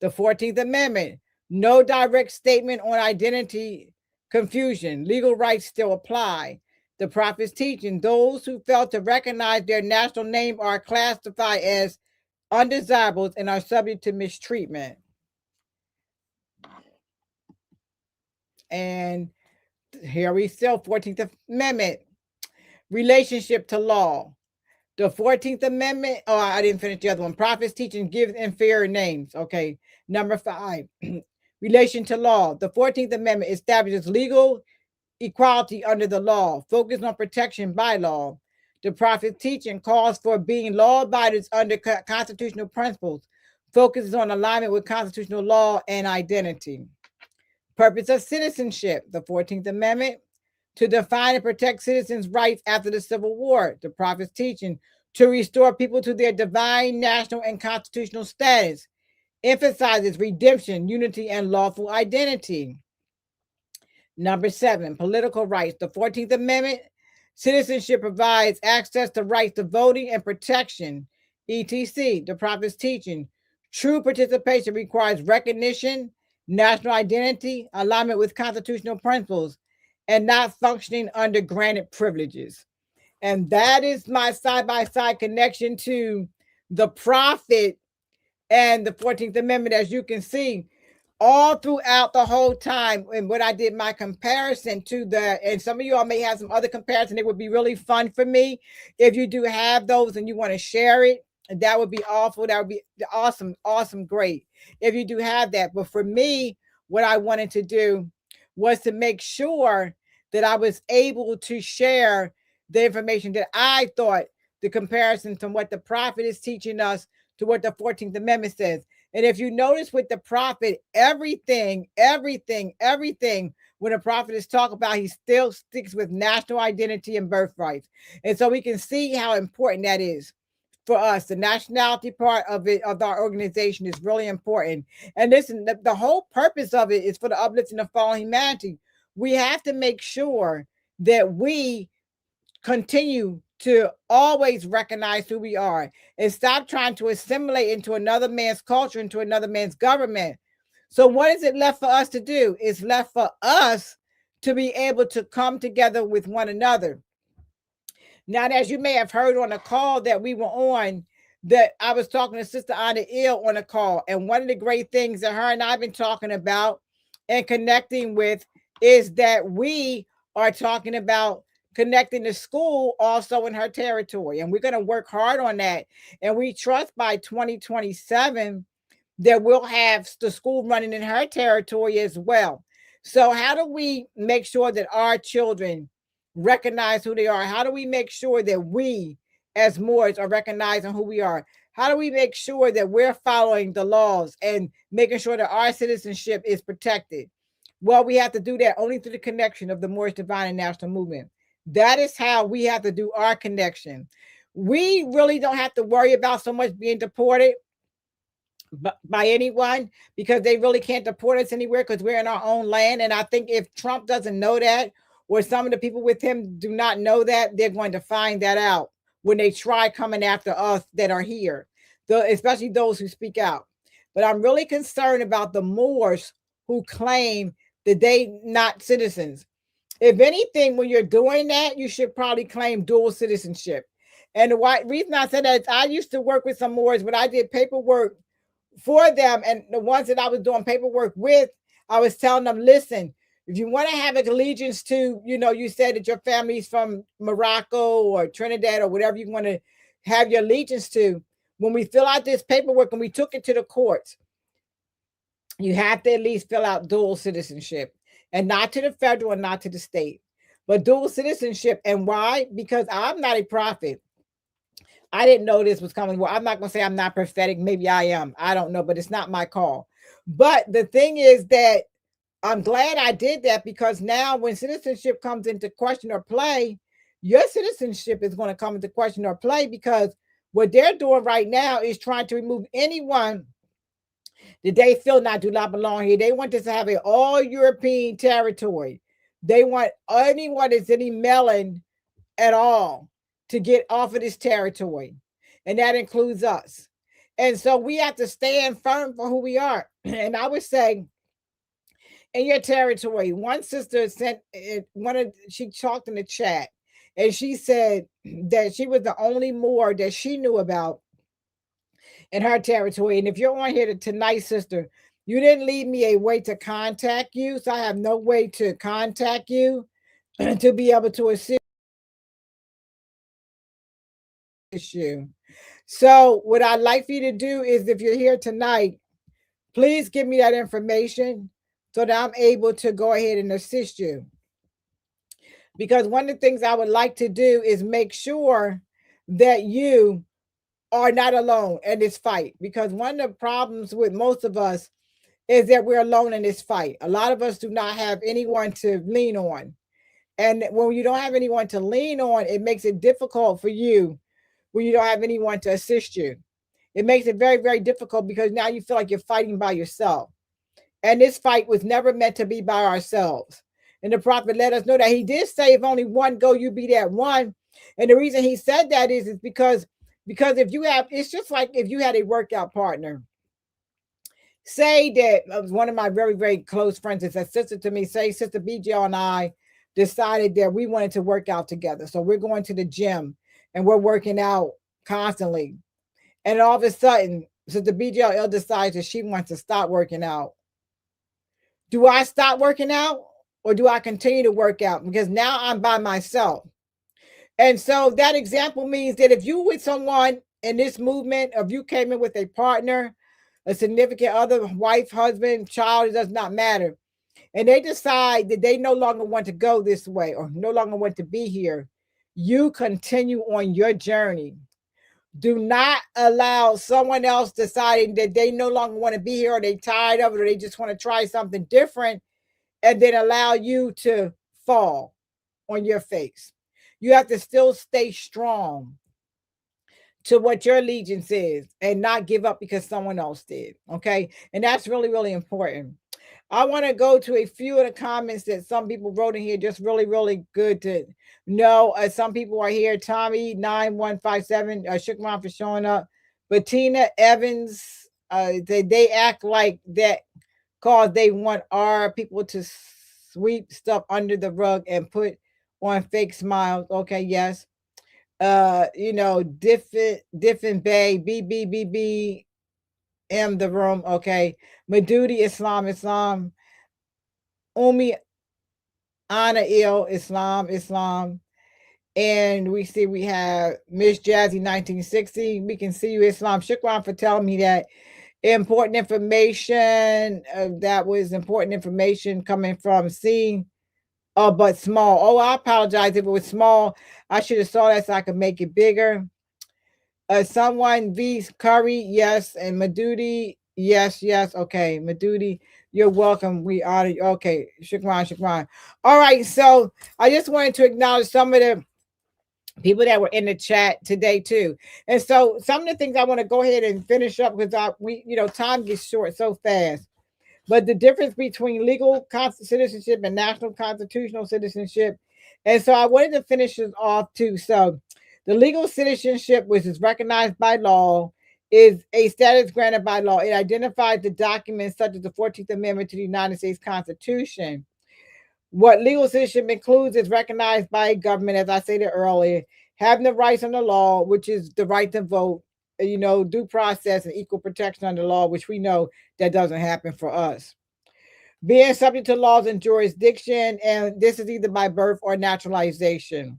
The 14th Amendment, no direct statement on identity confusion. Legal rights still apply. The prophet's teaching, those who fail to recognize their national name are classified as undesirables and are subject to mistreatment. And here we still, 14th Amendment, relationship to law. The 14th Amendment, oh, I didn't finish the other one. Prophets teaching gives inferior names. Okay. Number 5, relation to law. The 14th Amendment establishes legal equality under the law, focused on protection by law. The prophet's teaching calls for being law abiders under constitutional principles, focuses on alignment with constitutional law and identity. Purpose of citizenship. The 14th Amendment, to define and protect citizens' rights after the Civil War. The prophet's teaching, to restore people to their divine, national, and constitutional status, emphasizes redemption, unity, and lawful identity. Number 7, political rights. The 14th Amendment, citizenship provides access to rights to voting and protection, etc. The prophet's teaching, true participation requires recognition, national identity, alignment with constitutional principles, and not functioning under granted privileges. And that is my side-by-side connection to the prophet and the 14th Amendment, as you can see, all throughout the whole time. And when I did my comparison to and some of you all may have some other comparison, it would be really fun for me. If you do have those and you want to share it, that would be awful. That would be awesome, awesome, great. If you do have that. But for me, what I wanted to do was to make sure that I was able to share the information that I thought, the comparison from what the prophet is teaching us to what the 14th Amendment says. And if you notice with the prophet, everything, when a prophet is talking about, he still sticks with national identity and birthrights. And so we can see how important that is for us. The nationality part of it, of our organization, is really important. And listen, the whole purpose of it is for the uplifting of fallen humanity. We have to make sure that we continue to always recognize who we are and stop trying to assimilate into another man's culture, into another man's government. So what is it left for us to do? It's left for us to be able to come together with one another. Now, as you may have heard on the call that we were on, that I was talking to Sister Anna Ill on a call, and one of the great things that her and I've been talking about and connecting with is that we are talking about connecting the school also in her territory. And we're going to work hard on that. And we trust by 2027 that we'll have the school running in her territory as well. So how do we make sure that our children recognize who they are? How do we make sure that we as Moors are recognizing who we are? How do we make sure that we're following the laws and making sure that our citizenship is protected? Well, we have to do that only through the connection of the Moorish Divine and National Movement. That is how we have to do our connection. We really don't have to worry about so much being deported by anyone, because they really can't deport us anywhere because we're in our own land. And I think if Trump doesn't know that, or some of the people with him do not know that, they're going to find that out when they try coming after us that are here, especially those who speak out. But I'm really concerned about the Moors who claim that they not citizens. If anything, when you're doing that, you should probably claim dual citizenship. And the reason I said that is I used to work with some Moors, but I did paperwork for them. And the ones that I was doing paperwork with, I was telling them, listen, if you want to have an allegiance to, you said that your family's from Morocco or Trinidad or whatever you want to have your allegiance to, when we fill out this paperwork and we took it to the courts, you have to at least fill out dual citizenship. And not to the federal and not to the state, but dual citizenship. And why? Because I'm not a prophet. I didn't know this was coming. Well, I'm not going to say I'm not prophetic. Maybe I am. I don't know, but it's not my call. But the thing is that I'm glad I did that, because now when citizenship comes into question or play, your citizenship is going to come into question or play, because what they're doing right now is trying to remove anyone that they feel do not belong here. They want this to have an all-European territory. They want anyone that's any melon at all to get off of this territory. And that includes us. And so we have to stand firm for who we are. And I would say, in your territory, one sister sent she talked in the chat, And she said that she was the only Moor that she knew about in her territory. And if you're on here tonight, sister, you didn't leave me a way to contact you. So I have no way to contact you to be able to assist you. So what I'd like for you to do is, if you're here tonight, please give me that information so that I'm able to go ahead and assist you. Because one of the things I would like to do is make sure that you are not alone in this fight. Because one of the problems with most of us is that we're alone in this fight. A lot of us do not have anyone to lean on. And when you don't have anyone to lean on, it makes it difficult for you when you don't have anyone to assist you. It makes it very, very difficult because now you feel like you're fighting by yourself. And this fight was never meant to be by ourselves. And the prophet let us know that he did say, if only one go, you be that one. And the reason he said that is because if you have, it's just like if you had a workout partner. Say that one of my very, very close friends is a sister to me. Say Sister BJ and I decided that we wanted to work out together. So we're going to the gym and we're working out constantly. And all of a sudden, Sister BJL decides that she wants to stop working out. Do I stop working out or do I continue to work out? Because now I'm by myself. And so that example means that if you with someone in this movement, if you came in with a partner, a significant other, wife, husband, child, it does not matter. And they decide that they no longer want to go this way or no longer want to be here, you continue on your journey. Do not allow someone else deciding that they no longer want to be here or they tired of it or they just want to try something different and then allow you to fall on your face. You have to still stay strong to what your allegiance is and not give up because someone else did. Okay. And that's really, really important. I want to go to a few of the comments that some people wrote in here. Just really, really good to know. Some people are here. Tommy 9157, Shukran for showing up. Bettina Evans, they act like that cause they want our people to sweep stuff under the rug and put on fake smiles. Okay, yes. Different Bay, BBBB, the room. Okay. Madudi, Islam. Umi Anna Islam. And we have Miss Jazzy 1960. We can see you, Islam. Shukran for telling me that important information. That was important information coming from C. But small. Oh, I apologize if it was small. I should have saw that so I could make it bigger. Someone V Curry, yes, and Madudi, yes. Okay, Madudi, you're welcome. We honor you. Okay, shukran. All right, so I just wanted to acknowledge some of the people that were in the chat today too. And so some of the things I want to go ahead and finish up because time gets short so fast. But the difference between legal citizenship and national constitutional citizenship. And so I wanted to finish this off too. So the legal citizenship, which is recognized by law, is a status granted by law. It identifies the documents such as the 14th Amendment to the United States Constitution. What legal citizenship includes is recognized by a government, as I stated earlier, having the rights under law, which is the right to vote, due process and equal protection under law, which we know that doesn't happen for us. Being subject to laws and jurisdiction, and this is either by birth or naturalization.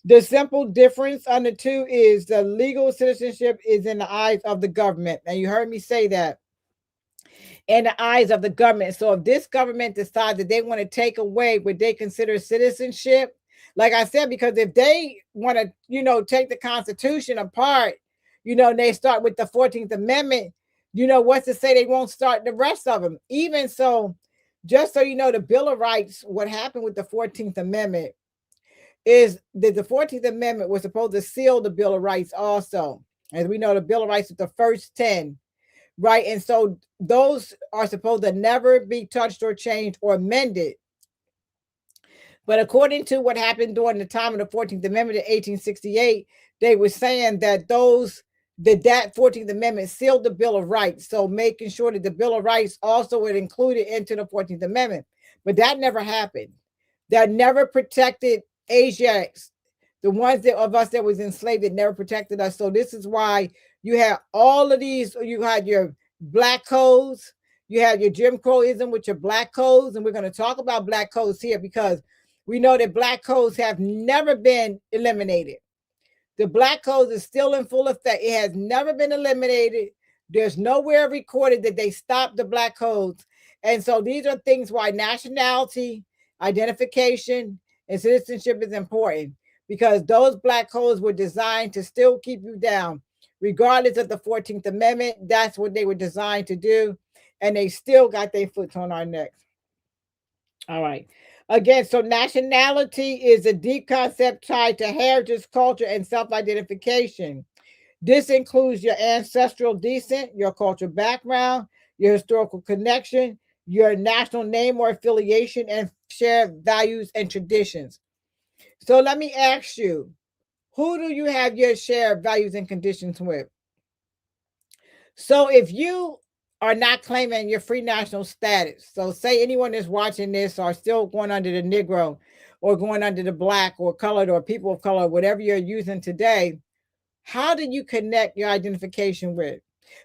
The simple difference on the two is the legal citizenship is in the eyes of the government. And you heard me say that. In the eyes of the government. So if this government decides that they want to take away what they consider citizenship, like I said, because if they want to, take the Constitution apart, and they start with the 14th Amendment, what's to say they won't start the rest of them? Even so, just so you know, the Bill of Rights, what happened with the 14th Amendment is that the 14th Amendment was supposed to seal the Bill of Rights also. As we know, the Bill of Rights is the first 10. Right. And so those are supposed to never be touched or changed or amended. But according to what happened during the time of the 14th Amendment in 1868, they were saying that that 14th Amendment sealed the Bill of Rights. So making sure that the Bill of Rights also would include it into the 14th Amendment. But that never happened. That never protected Asiatics, the ones that of us that was enslaved that never protected us. So this is why you have all of these. You had your black codes, you have your Jim Crowism with your black codes, and we're going to talk about black codes here because we know that black codes have never been eliminated. The black codes is still in full effect. It has never been eliminated. There's nowhere recorded that they stopped the black codes. And so these are things why nationality, identification, and citizenship is important, because those black codes were designed to still keep you down. Regardless of the 14th Amendment, that's what they were designed to do. And they still got their foot on our necks. All right. Again, so nationality is a deep concept tied to heritage, culture, and self-identification. This includes your ancestral descent, your cultural background, your historical connection, your national name or affiliation, and shared values and traditions. So let me ask you, who do you have your shared values and conditions with? So if you are not claiming your free national status, so say anyone that's watching this are still going under the Negro or going under the black or colored or people of color, whatever you're using today, how do you connect your identification with?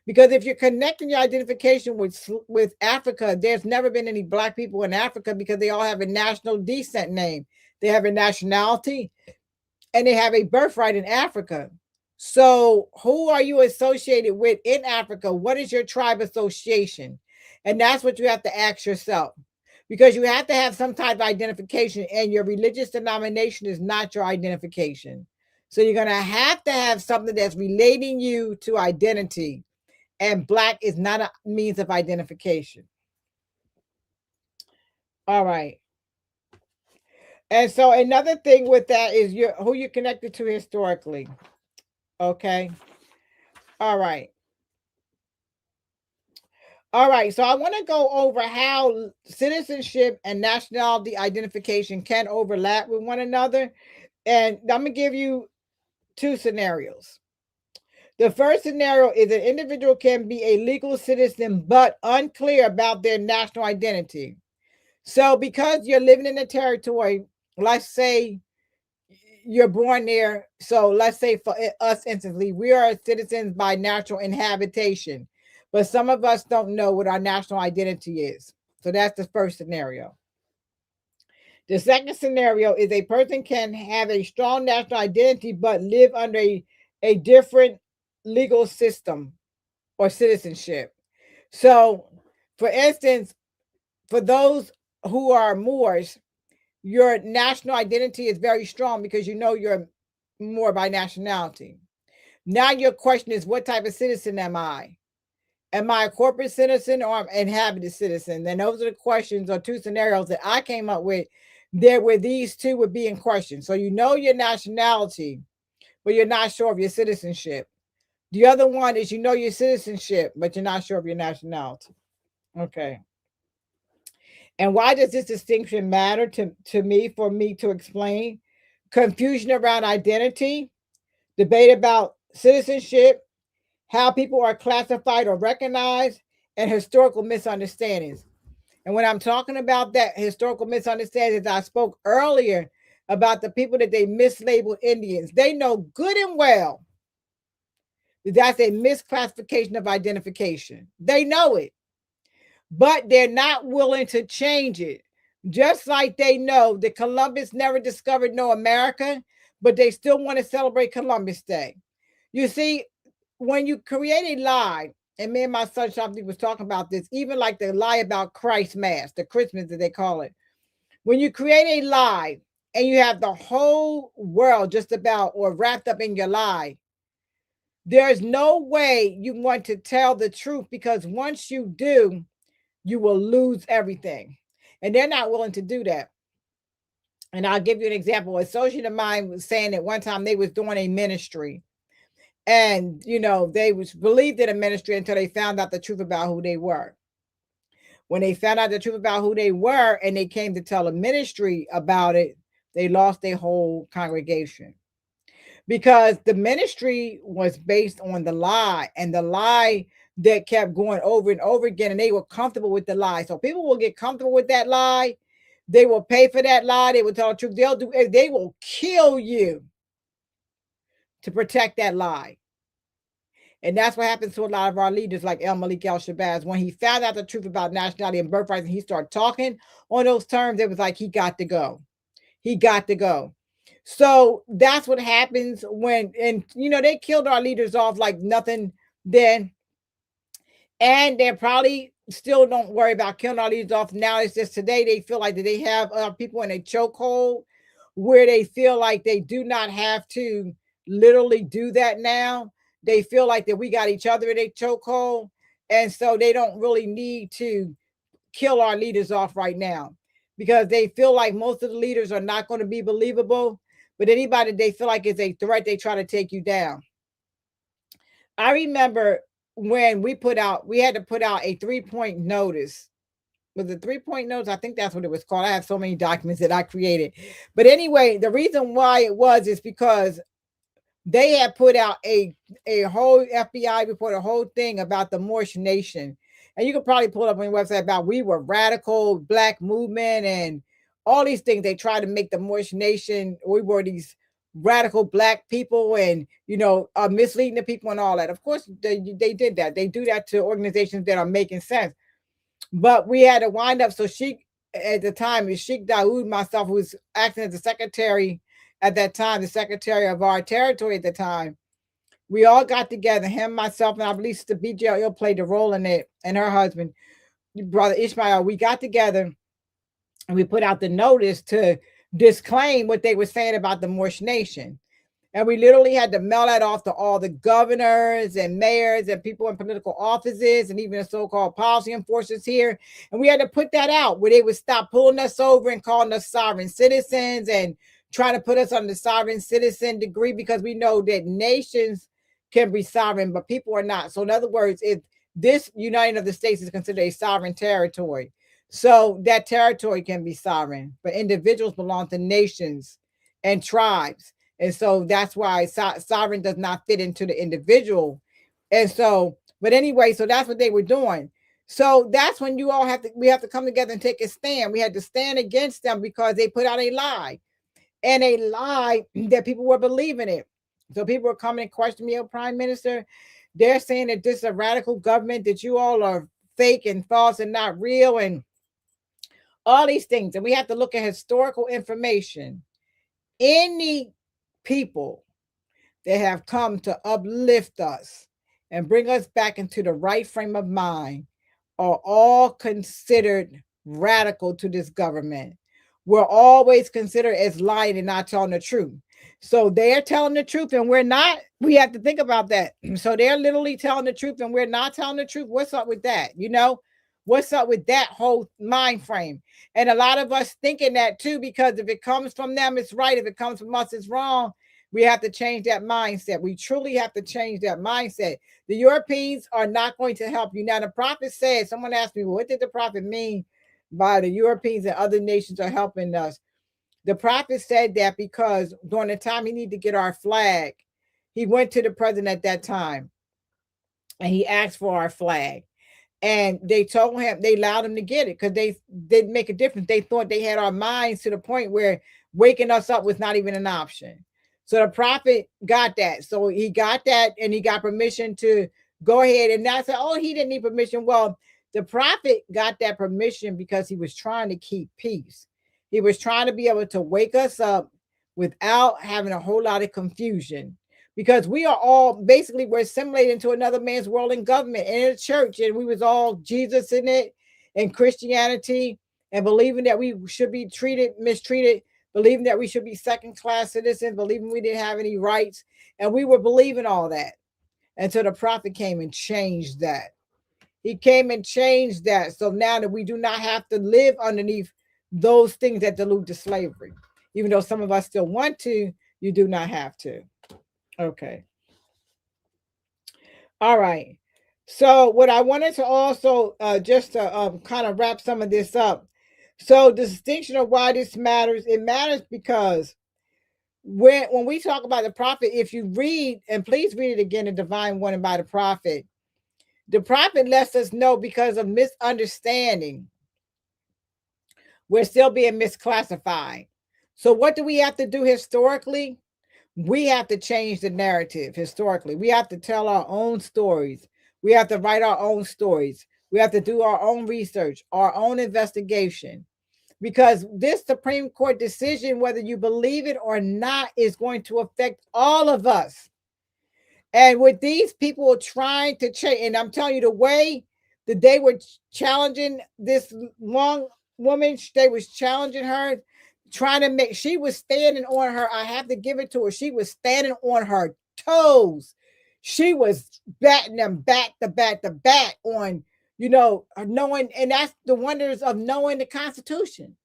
Because if you're connecting your identification with Africa, there's never been any black people in Africa because they all have a national descent name. They have a nationality and they have a birthright in Africa. So who are you associated with in Africa? What is your tribe association? And that's what you have to ask yourself, because you have to have some type of identification, and your religious denomination is not your identification. So you're going to have something that's relating you to identity, and black is not a means of identification. All right. And so another thing with that is who you're connected to historically. Okay. All right. All right. So I want to go over how citizenship and nationality identification can overlap with one another. And I'm going to give you two scenarios. The first scenario is an individual can be a legal citizen, but unclear about their national identity. So because you're living in a territory, let's say you're born there. So let's say for us instantly, we are citizens by natural inhabitation, but some of us don't know what our national identity is. So that's the first scenario. The second scenario is a person can have a strong national identity, but live under a different legal system or citizenship. So, for instance, for those who are Moors, your national identity is very strong because you know you're Moor by nationality. Now your question is, what type of citizen am I? Am I a corporate citizen or an inhabited citizen? Then those are the questions or two scenarios that I came up with there where these two would be in question. So you know your nationality, but you're not sure of your citizenship. The other one is you know your citizenship, but you're not sure of your nationality. Okay. And why does this distinction matter to me, for me to explain? Confusion around identity, debate about citizenship, how people are classified or recognized, and historical misunderstandings. And when I'm talking about that historical misunderstandings, I spoke earlier about the people that they mislabeled Indians. They know good and well that that's a misclassification of identification. They know it, but they're not willing to change it. Just like they know that Columbus never discovered no America, but they still want to celebrate Columbus Day. You see, when you create a lie, and me and my son Shanti was talking about this, even like the lie about Christ Mass, the Christmas that they call it. When you create a lie and you have the whole world just about or wrapped up in your lie, there's no way you want to tell the truth, because once you do, you will lose everything. And they're not willing to do that. And I'll give you an example. A associate of mine was saying that one time they was doing a ministry. And, they was believed in a ministry until they found out the truth about who they were. When they found out the truth about who they were and they came to tell a ministry about it, they lost their whole congregation. Because the ministry was based on the lie, and the lie that kept going over and over again, and they were comfortable with the lie. So people will get comfortable with that lie. They will pay for that lie. They will tell the truth. They will kill you to protect that lie. And that's what happens to a lot of our leaders, like El Malik El-Shabazz. When he found out the truth about nationality and birthrights and he started talking on those terms, it was like he got to go. He got to go. So that's what happens when, and they killed our leaders off like nothing then. And they probably still don't worry about killing our leaders off now. It's just today they feel like that they have people in a chokehold where they feel like they do not have to literally do that now. They feel like that we got each other in a chokehold. And so they don't really need to kill our leaders off right now because they feel like most of the leaders are not going to be believable. But anybody they feel like is a threat, they try to take you down. I remember when we had to put out a 3-point notice. Was it 3-point notice? I think that's what it was called. I have so many documents that I created. But anyway, the reason why it was is because they had put out a whole FBI report, a whole thing about the Moorish nation. And you could probably pull it up on your website about we were radical black movement and all these things. They tried to make the Moorish nation, we were these radical black people and, misleading the people and all that. Of course, they did that. They do that to organizations that are making sense. But we had to wind up. So Sheikh, at the time, Sheikh Dawood, myself, who was acting as the secretary at that time, the secretary of our territory at the time, we all got together, him, myself, and I believe Sister BJL played a role in it, and her husband, Brother Ishmael. We got together and we put out the notice to disclaim what they were saying about the Moorish nation. And we literally had to mail that off to all the governors and mayors and people in political offices and even the so-called policy enforcers here. And we had to put that out where they would stop pulling us over and calling us sovereign citizens and trying to put us on the sovereign citizen degree because we know that nations can be sovereign, but people are not. So in other words, if this United of the States is considered a sovereign territory, so that territory can be sovereign, but individuals belong to nations and tribes. And so that's why sovereign does not fit into the individual. And so, but anyway, so that's what they were doing. So that's when we have to come together and take a stand. We had to stand against them because they put out a lie and a lie that people were believing it. So people were coming and questioning me, oh, Prime Minister, they're saying that this is a radical government, that you all are fake and false and not real and all these things. And we have to look at historical information. Any people that have come to uplift us and bring us back into the right frame of mind are all considered radical to this government. We're always considered as lying and not telling the truth. So they're telling the truth and we're not. We have to think about that. So they're literally telling the truth and we're not telling the truth. What's up with that? What's up with that whole mind frame? And a lot of us thinking that too, because if it comes from them, it's right. If it comes from us, it's wrong. We have to change that mindset. We truly have to change that mindset. The Europeans are not going to help you. Now, the prophet said, someone asked me, well, what did the prophet mean by the Europeans and other nations are helping us? The prophet said that because during the time he needed to get our flag, he went to the president at that time and he asked for our flag. And they told him, they allowed him to get it because they didn't make a difference. They thought they had our minds to the point where waking us up was not even an option. So the prophet got that. So he got that and he got permission to go ahead and not say, oh, he didn't need permission. Well, the prophet got that permission because he was trying to keep peace. He was trying to be able to wake us up without having a whole lot of confusion. Because we are all basically we're assimilated into another man's world and government and in a church, and we was all Jesus in it and Christianity and believing that we should be mistreated, believing that we should be second-class citizens, believing we didn't have any rights, and we were believing all that until the prophet came and changed that. He came and changed that. So now that we do not have to live underneath those things that delude to slavery, even though some of us still want to, you do not have to. Okay. All right. So what I wanted to also just to kind of wrap some of this up. So the distinction of why this matters, it matters because when we talk about the prophet, if you read, and please read it again, the divine warning by the prophet lets us know because of misunderstanding We're still being misclassified. So what do we have to do historically? We have to change the narrative historically. We have to tell our own stories. We have to write our own stories. We have to do our own research, our own investigation, because this Supreme Court decision, whether you believe it or not, is going to affect all of us. And with these people trying to change, and I'm telling you, the way that they were challenging this Wong woman, they was challenging her, trying to make, she was standing on her, I have to give it to her, she was standing on her toes. She was batting them back to back to back on, knowing, and that's the wonders of knowing the Constitution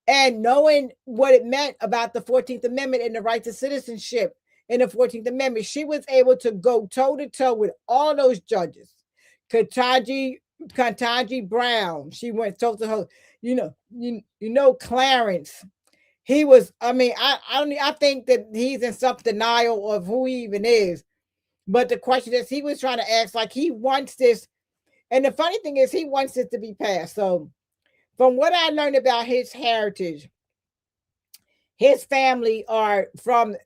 and knowing what it meant about the 14th Amendment and the right to citizenship in the 14th Amendment. She was able to go toe to toe with all those judges. Ketanji Brown, she went toe to toe. Clarence. He was, I think that he's in self-denial of who he even is. But the question is, he was trying to ask like he wants this. And the funny thing is, he wants it to be passed. So from what I learned about his heritage, his family are from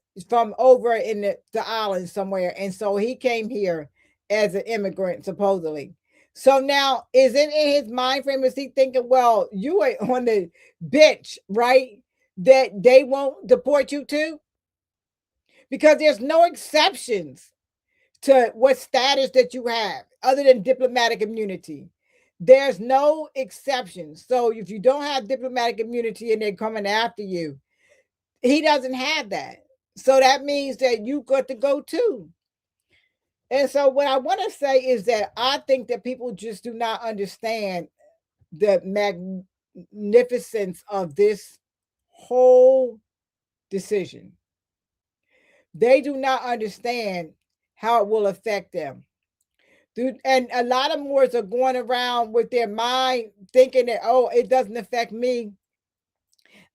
over in the island somewhere. And so he came here as an immigrant, supposedly. So now, is it in his mind frame? Is he thinking, well, you are on the bench, right? That they won't deport you to? Because there's no exceptions to what status that you have other than diplomatic immunity. There's no exceptions. So if you don't have diplomatic immunity and they're coming after you, he doesn't have that. So that means that you got to go too. And so what I want to say is that I think that people just do not understand the magnificence of this whole decision. They do not understand how it will affect them. And a lot of Moors are going around with their mind thinking that, oh, it doesn't affect me.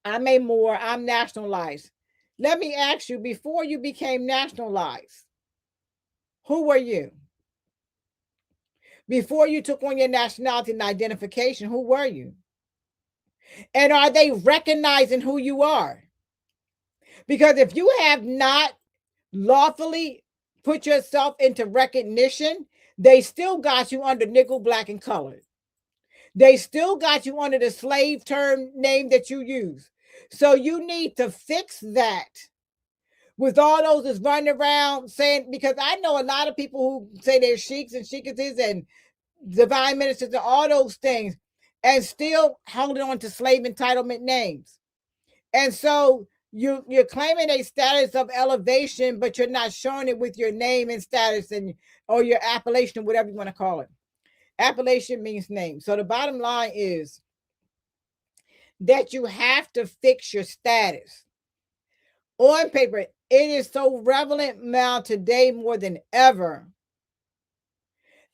I'm a Moor, I'm nationalized. Let me ask you, before you became nationalized, who were you? Before you took on your nationality and identification, who were you? And are they recognizing who you are? Because if you have not lawfully put yourself into recognition, they still got you under nickel, black, and colored. They still got you under the slave term name that you use. So you need to fix that. With all those that's running around saying, because I know a lot of people who say they're sheiks and sheikesses and divine ministers and all those things, and still holding on to slave entitlement names. And so you're claiming a status of elevation, but you're not showing it with your name and status or your appellation, whatever you want to call it. Appellation means name. So the bottom line is that you have to fix your status. On paper, it is so relevant now today more than ever.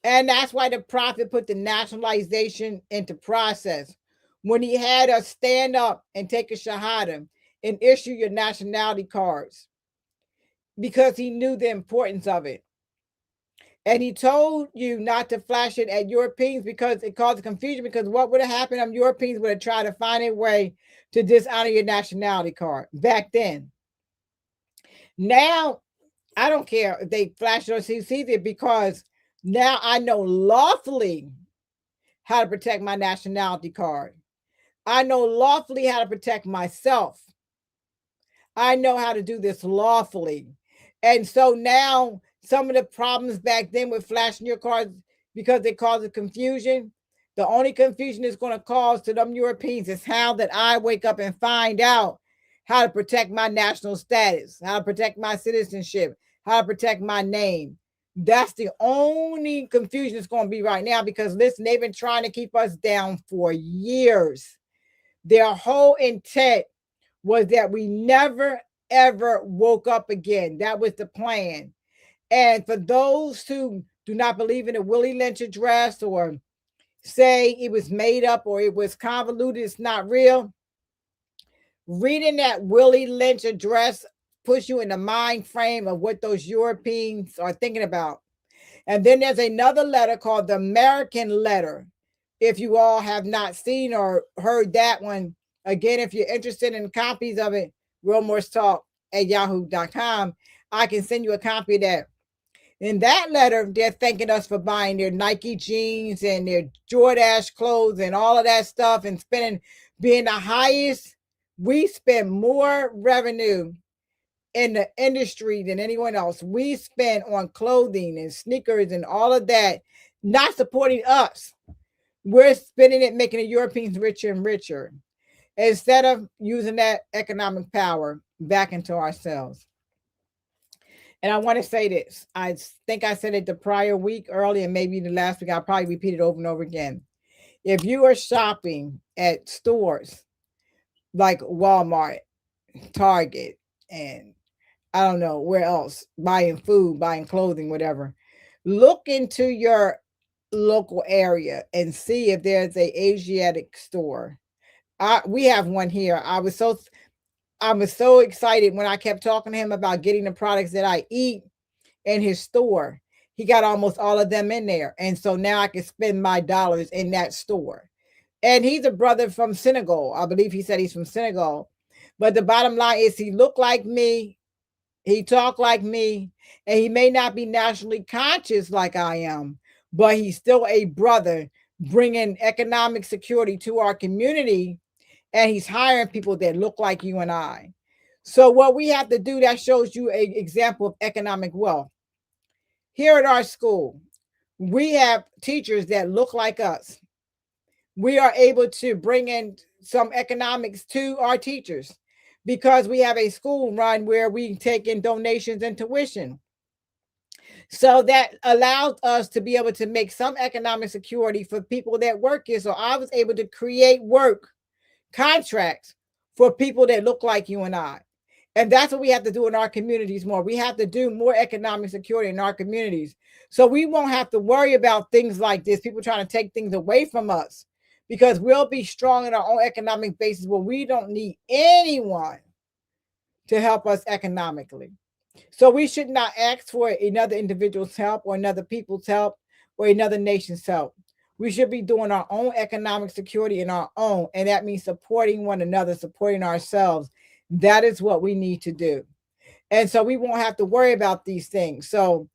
And that's why the prophet put the nationalization into process. When he had us stand up and take a shahada and issue your nationality cards, because he knew the importance of it. And he told you not to flash it at Europeans because it caused confusion, because what would have happened if Europeans would have tried to find a way to dishonor your nationality card back then. Now, I don't care if they flash it or see it, because now I know lawfully how to protect my nationality card. I know lawfully how to protect myself. I know how to do this lawfully. And so now some of the problems back then with flashing your cards, because they caused confusion, the only confusion it's going to cause to them Europeans is how that I wake up and find out how to protect my national status, how to protect my citizenship, how to protect my name. That's the only confusion it's going to be right now, because listen, they've been trying to keep us down for years. Their whole intent was that we never, ever woke up again. That was the plan. And for those who do not believe in the Willie Lynch address or say it was made up or it was convoluted, it's not real, reading that Willie Lynch address puts you in the mind frame of what those Europeans are thinking about. And then there's another letter called the American letter, if you all have not seen or heard that one. Again, if you're interested in copies of it, realmorstalk@yahoo.com. I can send you a copy of that. In that letter, they're thanking us for buying their Nike jeans and their Jordache clothes and all of that stuff and spending, being the highest. We spend more revenue in the industry than anyone else. We spend on clothing and sneakers and all of that, not supporting us. We're spending it making the Europeans richer and richer instead of using that economic power back into ourselves. And I want to say this. I think I said it the prior week early and maybe the last week. I'll probably repeat it over and over again. If you are shopping at stores like Walmart, Target, and I don't know where else, buying food, buying clothing, whatever, look into your local area and see if there's a Asiatic store. We have one here. I was so excited when I kept talking to him about getting the products that I eat in his store. He got almost all of them in there. And so now I can spend my dollars in that store. And he's a brother from Senegal. I believe he said he's from Senegal. But the bottom line is he looked like me. He talked like me. And he may not be nationally conscious like I am, but he's still a brother bringing economic security to our community. And he's hiring people that look like you and I. So what we have to do, that shows you an example of economic wealth. Here at our school, we have teachers that look like us. We are able to bring in some economics to our teachers because we have a school run where we take in donations and tuition. So that allows us to be able to make some economic security for people that work here. So I was able to create work contracts for people that look like you and I. And that's what we have to do in our communities more. We have to do more economic security in our communities. So we won't have to worry about things like this, people trying to take things away from us, because we'll be strong in our own economic basis where we don't need anyone to help us economically. So we should not ask for another individual's help or another people's help or another nation's help. We should be doing our own economic security in our own. And that means supporting one another, supporting ourselves. That is what we need to do. And so we won't have to worry about these things. So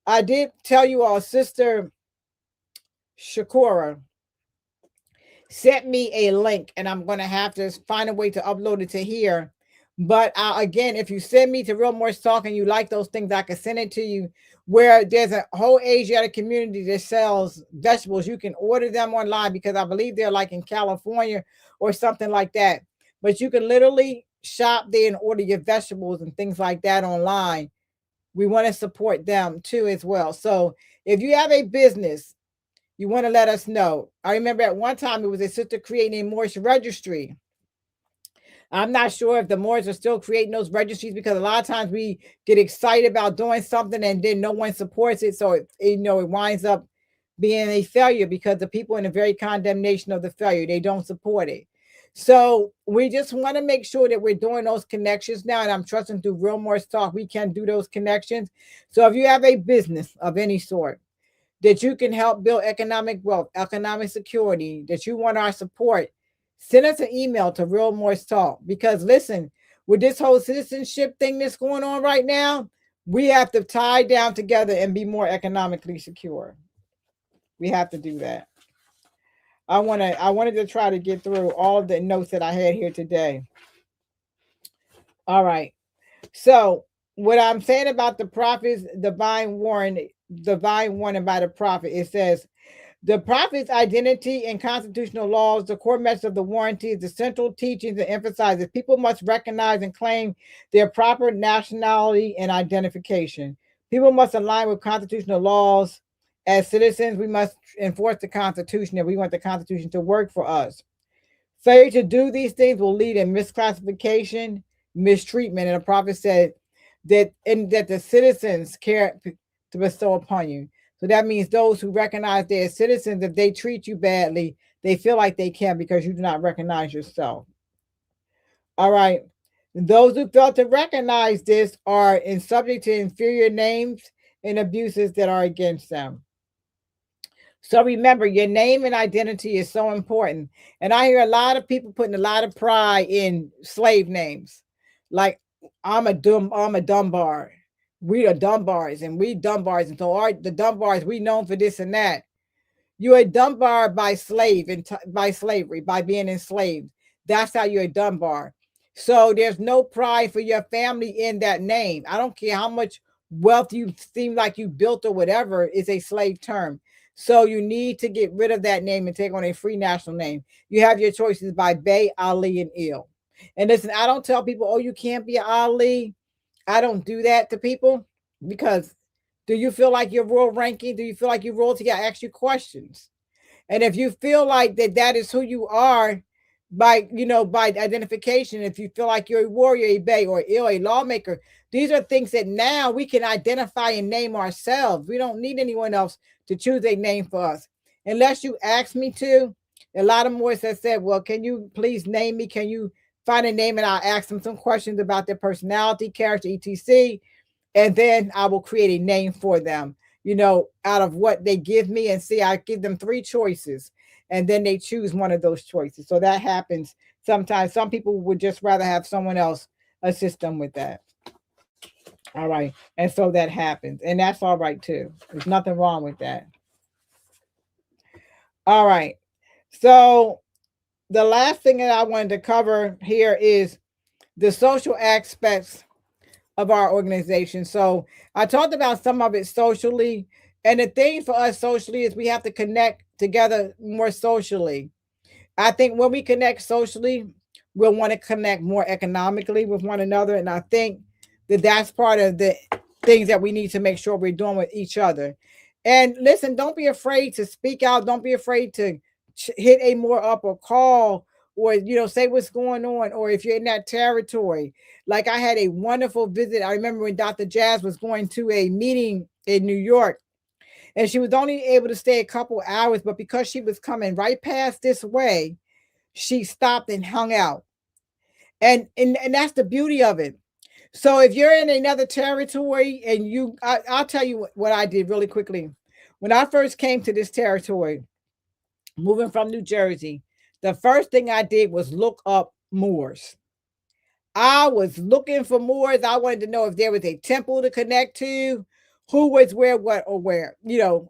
I did tell you all, Sister Shakura sent me a link, and I'm going to have to find a way to upload it to here. But again, if you send me to Real Morse Talk and you like those things, I can send it to you. Where there's a whole Asiatic community that sells vegetables. You can order them online because I believe they're like in California or something like that. But you can literally shop there and order your vegetables and things like that online. We want to support them too as well. So if you have a business, you want to let us know. I remember at one time it was a sister creating a Morse registry. I'm not sure if the Moors are still creating those registries, because a lot of times we get excited about doing something and then no one supports it. So it winds up being a failure because the people in the very condemnation of the failure, they don't support it. So we just want to make sure that we're doing those connections now. And I'm trusting through Real Morse Talk, we can do those connections. So if you have a business of any sort that you can help build economic wealth, economic security, that you want our support, send us an email to Real Morse Talk. Because listen, with this whole citizenship thing that's going on right now, we have to tie down together and be more economically secure. We have to do that. I wanted to try to get through all of the notes that I had here today. All right. So what I'm saying about the prophets, divine warning by the prophet, it says, the prophet's identity and constitutional laws, the core message of the warranty, the central teachings and emphasizes people must recognize and claim their proper nationality and identification. People must align with constitutional laws. As citizens, we must enforce the Constitution if we want the Constitution to work for us. Failure to do these things will lead to misclassification, mistreatment. And the prophet said that the citizens care to bestow upon you. So that means those who recognize they're citizens, if they treat you badly, they feel like they can because you do not recognize yourself. All right. Those who fail to recognize this are in subject to inferior names and abuses that are against them. So remember, your name and identity is so important. And I hear a lot of people putting a lot of pride in slave names. Like I'm a Dunbar. We are Dunbars and we Dunbars. And so the Dunbars, we known for this and that. You're a Dunbar by by slavery, by being enslaved. That's how you're a Dunbar. So there's no pride for your family in that name. I don't care how much wealth you seem like you built or whatever, is a slave term. So you need to get rid of that name and take on a free national name. You have your choices by Bay, Ali, and Il. And listen, I don't tell people, oh, you can't be Ali. I don't do that to people because do you feel like you're royal ranking? Do you feel like you're royalty? I ask you questions. And if you feel like that is who you are by, by identification, if you feel like you're a warrior, a bay, or ill, a lawmaker, these are things that now we can identify and name ourselves. We don't need anyone else to choose a name for us. Unless you ask me to. A lot of Moors have said, well, can you please name me? Can you find a name? And I'll ask them some questions about their personality, character, etc. And then I will create a name for them, out of what they give me. And see, I give them 3 choices and then they choose one of those choices. So that happens sometimes. Some people would just rather have someone else assist them with that. All right. And so that happens. And that's all right too. There's nothing wrong with that. All right. So the last thing that I wanted to cover here is the social aspects of our organization. So I talked about some of it socially. And the thing for us socially is we have to connect together more socially. I think when we connect socially, we'll want to connect more economically with one another. And I think that that's part of the things that we need to make sure we're doing with each other. And listen, don't be afraid to speak out. Don't be afraid to hit a more up or call or, say what's going on. Or if you're in that territory, like I had a wonderful visit. I remember when Dr. Jazz was going to a meeting in New York and she was only able to stay a couple hours, but because she was coming right past this way, she stopped and hung out. And that's the beauty of it. So if you're in another territory and I'll tell you what I did really quickly. When I first came to this territory, moving from New Jersey, the first thing I did was look up Moors. I was looking for Moors. I wanted to know if there was a temple to connect to, who was where, what, or where.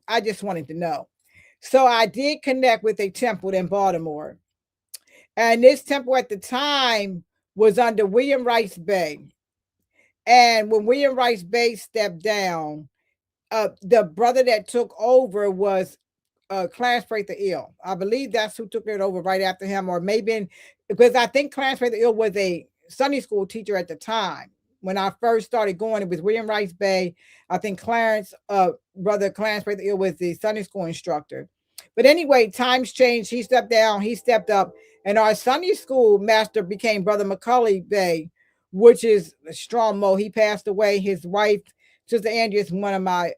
I just wanted to know. So I did connect with a temple in Baltimore. And this temple at the time was under William Rice Bay. And when William Rice Bay stepped down, the brother that took over was Clarence Prather Ill. I believe that's who took it over right after him, or maybe because I think Clarence Prather Ill was a Sunday school teacher at the time. When I first started going, it was William Rice Bay. I think brother Clarence Prather Ill was the Sunday school instructor. But anyway, times changed. He stepped down, he stepped up, and our Sunday school master became Brother Macaulay Bay, which is a strong Mo. He passed away. His wife, Sister Andrea, is one of my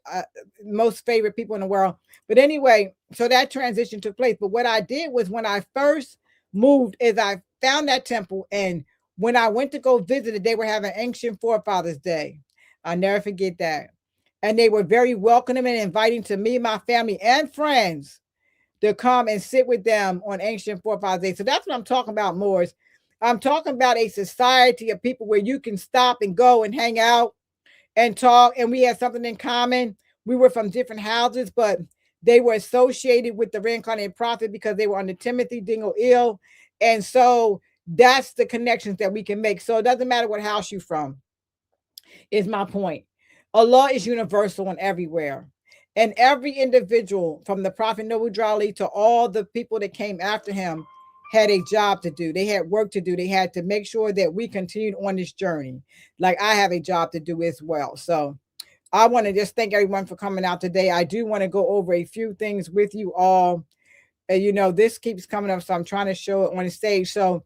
most favorite people in the world. But anyway, so that transition took place. But what I did was when I first moved is I found that temple. And when I went to go visit it, they were having Ancient Forefathers Day. I'll never forget that. And they were very welcoming and inviting to me, my family, and friends to come and sit with them on Ancient Forefathers Day. So that's what I'm talking about, Moors. I'm talking about a society of people where you can stop and go and hang out and talk. And we had something in common. We were from different houses, but they were associated with the reincarnated prophet because they were under Timothy Dingle Ill. And so that's the connections that we can make. So it doesn't matter what house you're from, is my point. Allah is universal and everywhere. And every individual, from the Prophet Noble Drawley to all the people that came after him, had a job to do. They had work to do. They had to make sure that we continued on this journey. Like I have a job to do as well. So I want to just thank everyone for coming out today. I do want to go over a few things with you all. This keeps coming up, so I'm trying to show it on the stage. So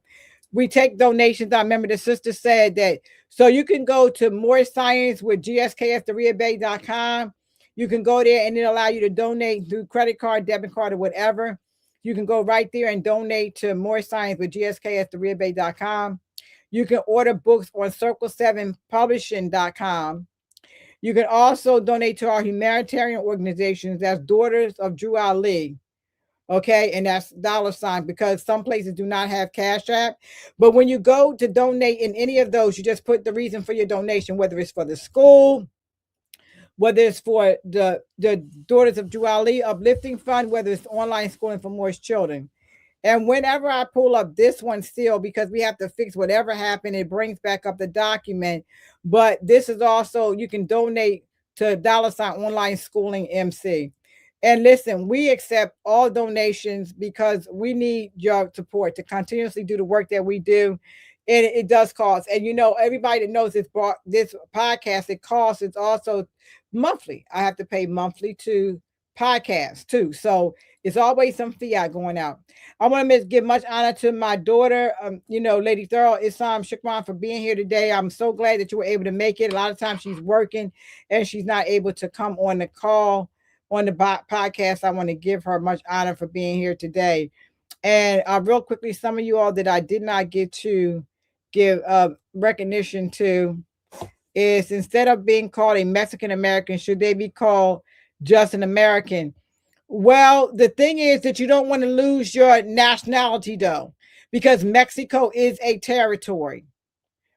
we take donations. I remember the sister said that. So you can go to More Science with GSKS3bay.com. You can go there and it'll allow you to donate through credit card, debit card, or whatever. You can go right there and donate to More Science with GSKS3bay.com. You can order books on Circle7Publishing.com. You can also donate to our humanitarian organizations. That's Daughters of Drew Ali. Okay, and that's $, because some places do not have Cash App. But when you go to donate in any of those, you just put the reason for your donation, whether it's for the school, whether it's for the Daughters of Drew Ali Uplifting Fund, whether it's online schooling for Moore's children. And whenever I pull up this one still, because we have to fix whatever happened, it brings back up the document. But this is also, you can donate to $ online schooling MC. And listen, we accept all donations because we need your support to continuously do the work that we do. And it does cost. And everybody that knows this podcast, it costs. It's also monthly. I have to pay monthly to podcast too. So it's always some fiat going out. I want to give much honor to my daughter, Lady Thurl Isam Shukran, for being here today. I'm so glad that you were able to make it. A lot of times she's working and she's not able to come on the call on the podcast. I want to give her much honor for being here today. And real quickly, some of you all that I did not get to give recognition to is, instead of being called a Mexican American, should they be called just an American? Well, the thing is that you don't want to lose your nationality, though, because Mexico is a territory,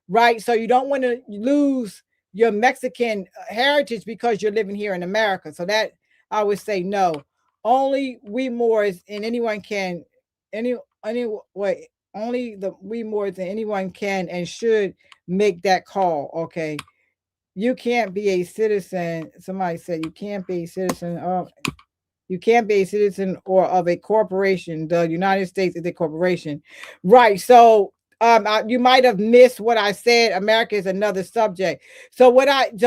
right? So you don't want to lose your Mexican heritage because you're living here in America. So that, I would say, no. Only we Moors, and anyone can, only the we Moors and anyone can and should make that call. Okay, you can't be a citizen. Somebody said you can't be a citizen. You can't be a citizen or of a corporation. The United States is a corporation, right? So you might have missed what I said. America is another subject. So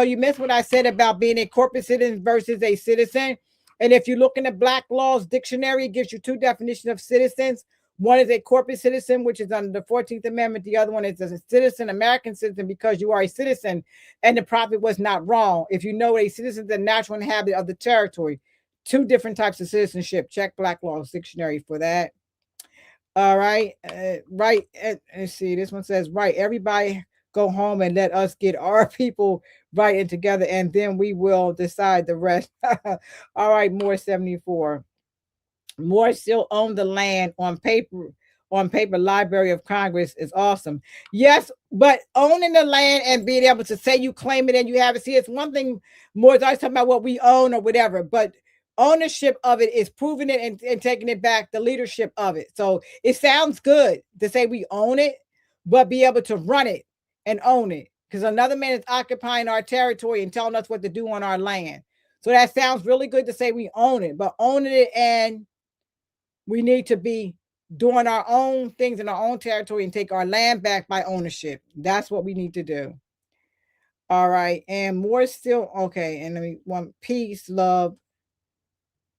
you missed what I said about being a corporate citizen versus a citizen. And if you look in the Black Laws Dictionary, it gives you two definitions of citizens. One is a corporate citizen, which is under the 14th Amendment. The other one is a citizen, American citizen, because you are a citizen and the prophet was not wrong. If you know a citizen is a natural inhabitant of the territory. Two different types of citizenship. Check Black Laws Dictionary for that. All right. Right. Let's see. This one says, right, everybody go home and let us get our people right and together, and then we will decide the rest. All right. More 74. More still own the land on paper. Library of Congress is awesome. Yes, but owning the land and being able to say you claim it and you have it. See, it's one thing. More is always talking about what we own or whatever, but ownership of it is proving it and taking it back, the leadership of it. So it sounds good to say we own it, but be able to run it and own it, because another man is occupying our territory and telling us what to do on our land. So that sounds really good to say we own it, but owning it, and we need to be doing our own things in our own territory and take our land back by ownership. That's what we need to do. All right. And more still. Okay. And let me want peace, love,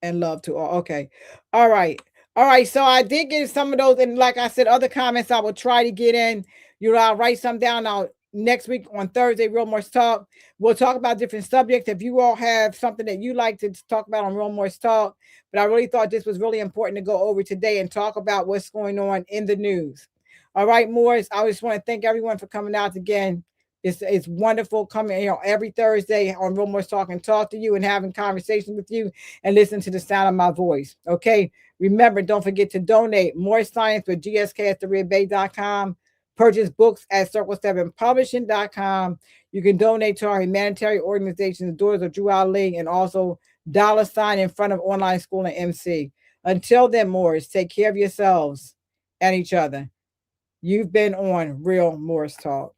and love to all. Okay. All right. All right. So I did get some of those. And like I said, other comments I will try to get in. I'll write some down. Now, next week on Thursday, Real Morse Talk, we'll talk about different subjects. If you all have something that you like to talk about on Real Morse Talk, but I really thought this was really important to go over today and talk about what's going on in the news. All right, Morris, I just want to thank everyone for coming out again. It's wonderful coming, every Thursday on Real Morse Talk and talk to you and having conversations with you and listen to the sound of my voice. Okay. Remember, don't forget to donate. More Science with GSK@theredbay.com. Purchase books at Circle7Publishing.com. You can donate to our humanitarian organizations, Daughters of Drew Ali, and also $ in front of online school and MC. Until then, Morris, take care of yourselves and each other. You've been on Real Morris Talk.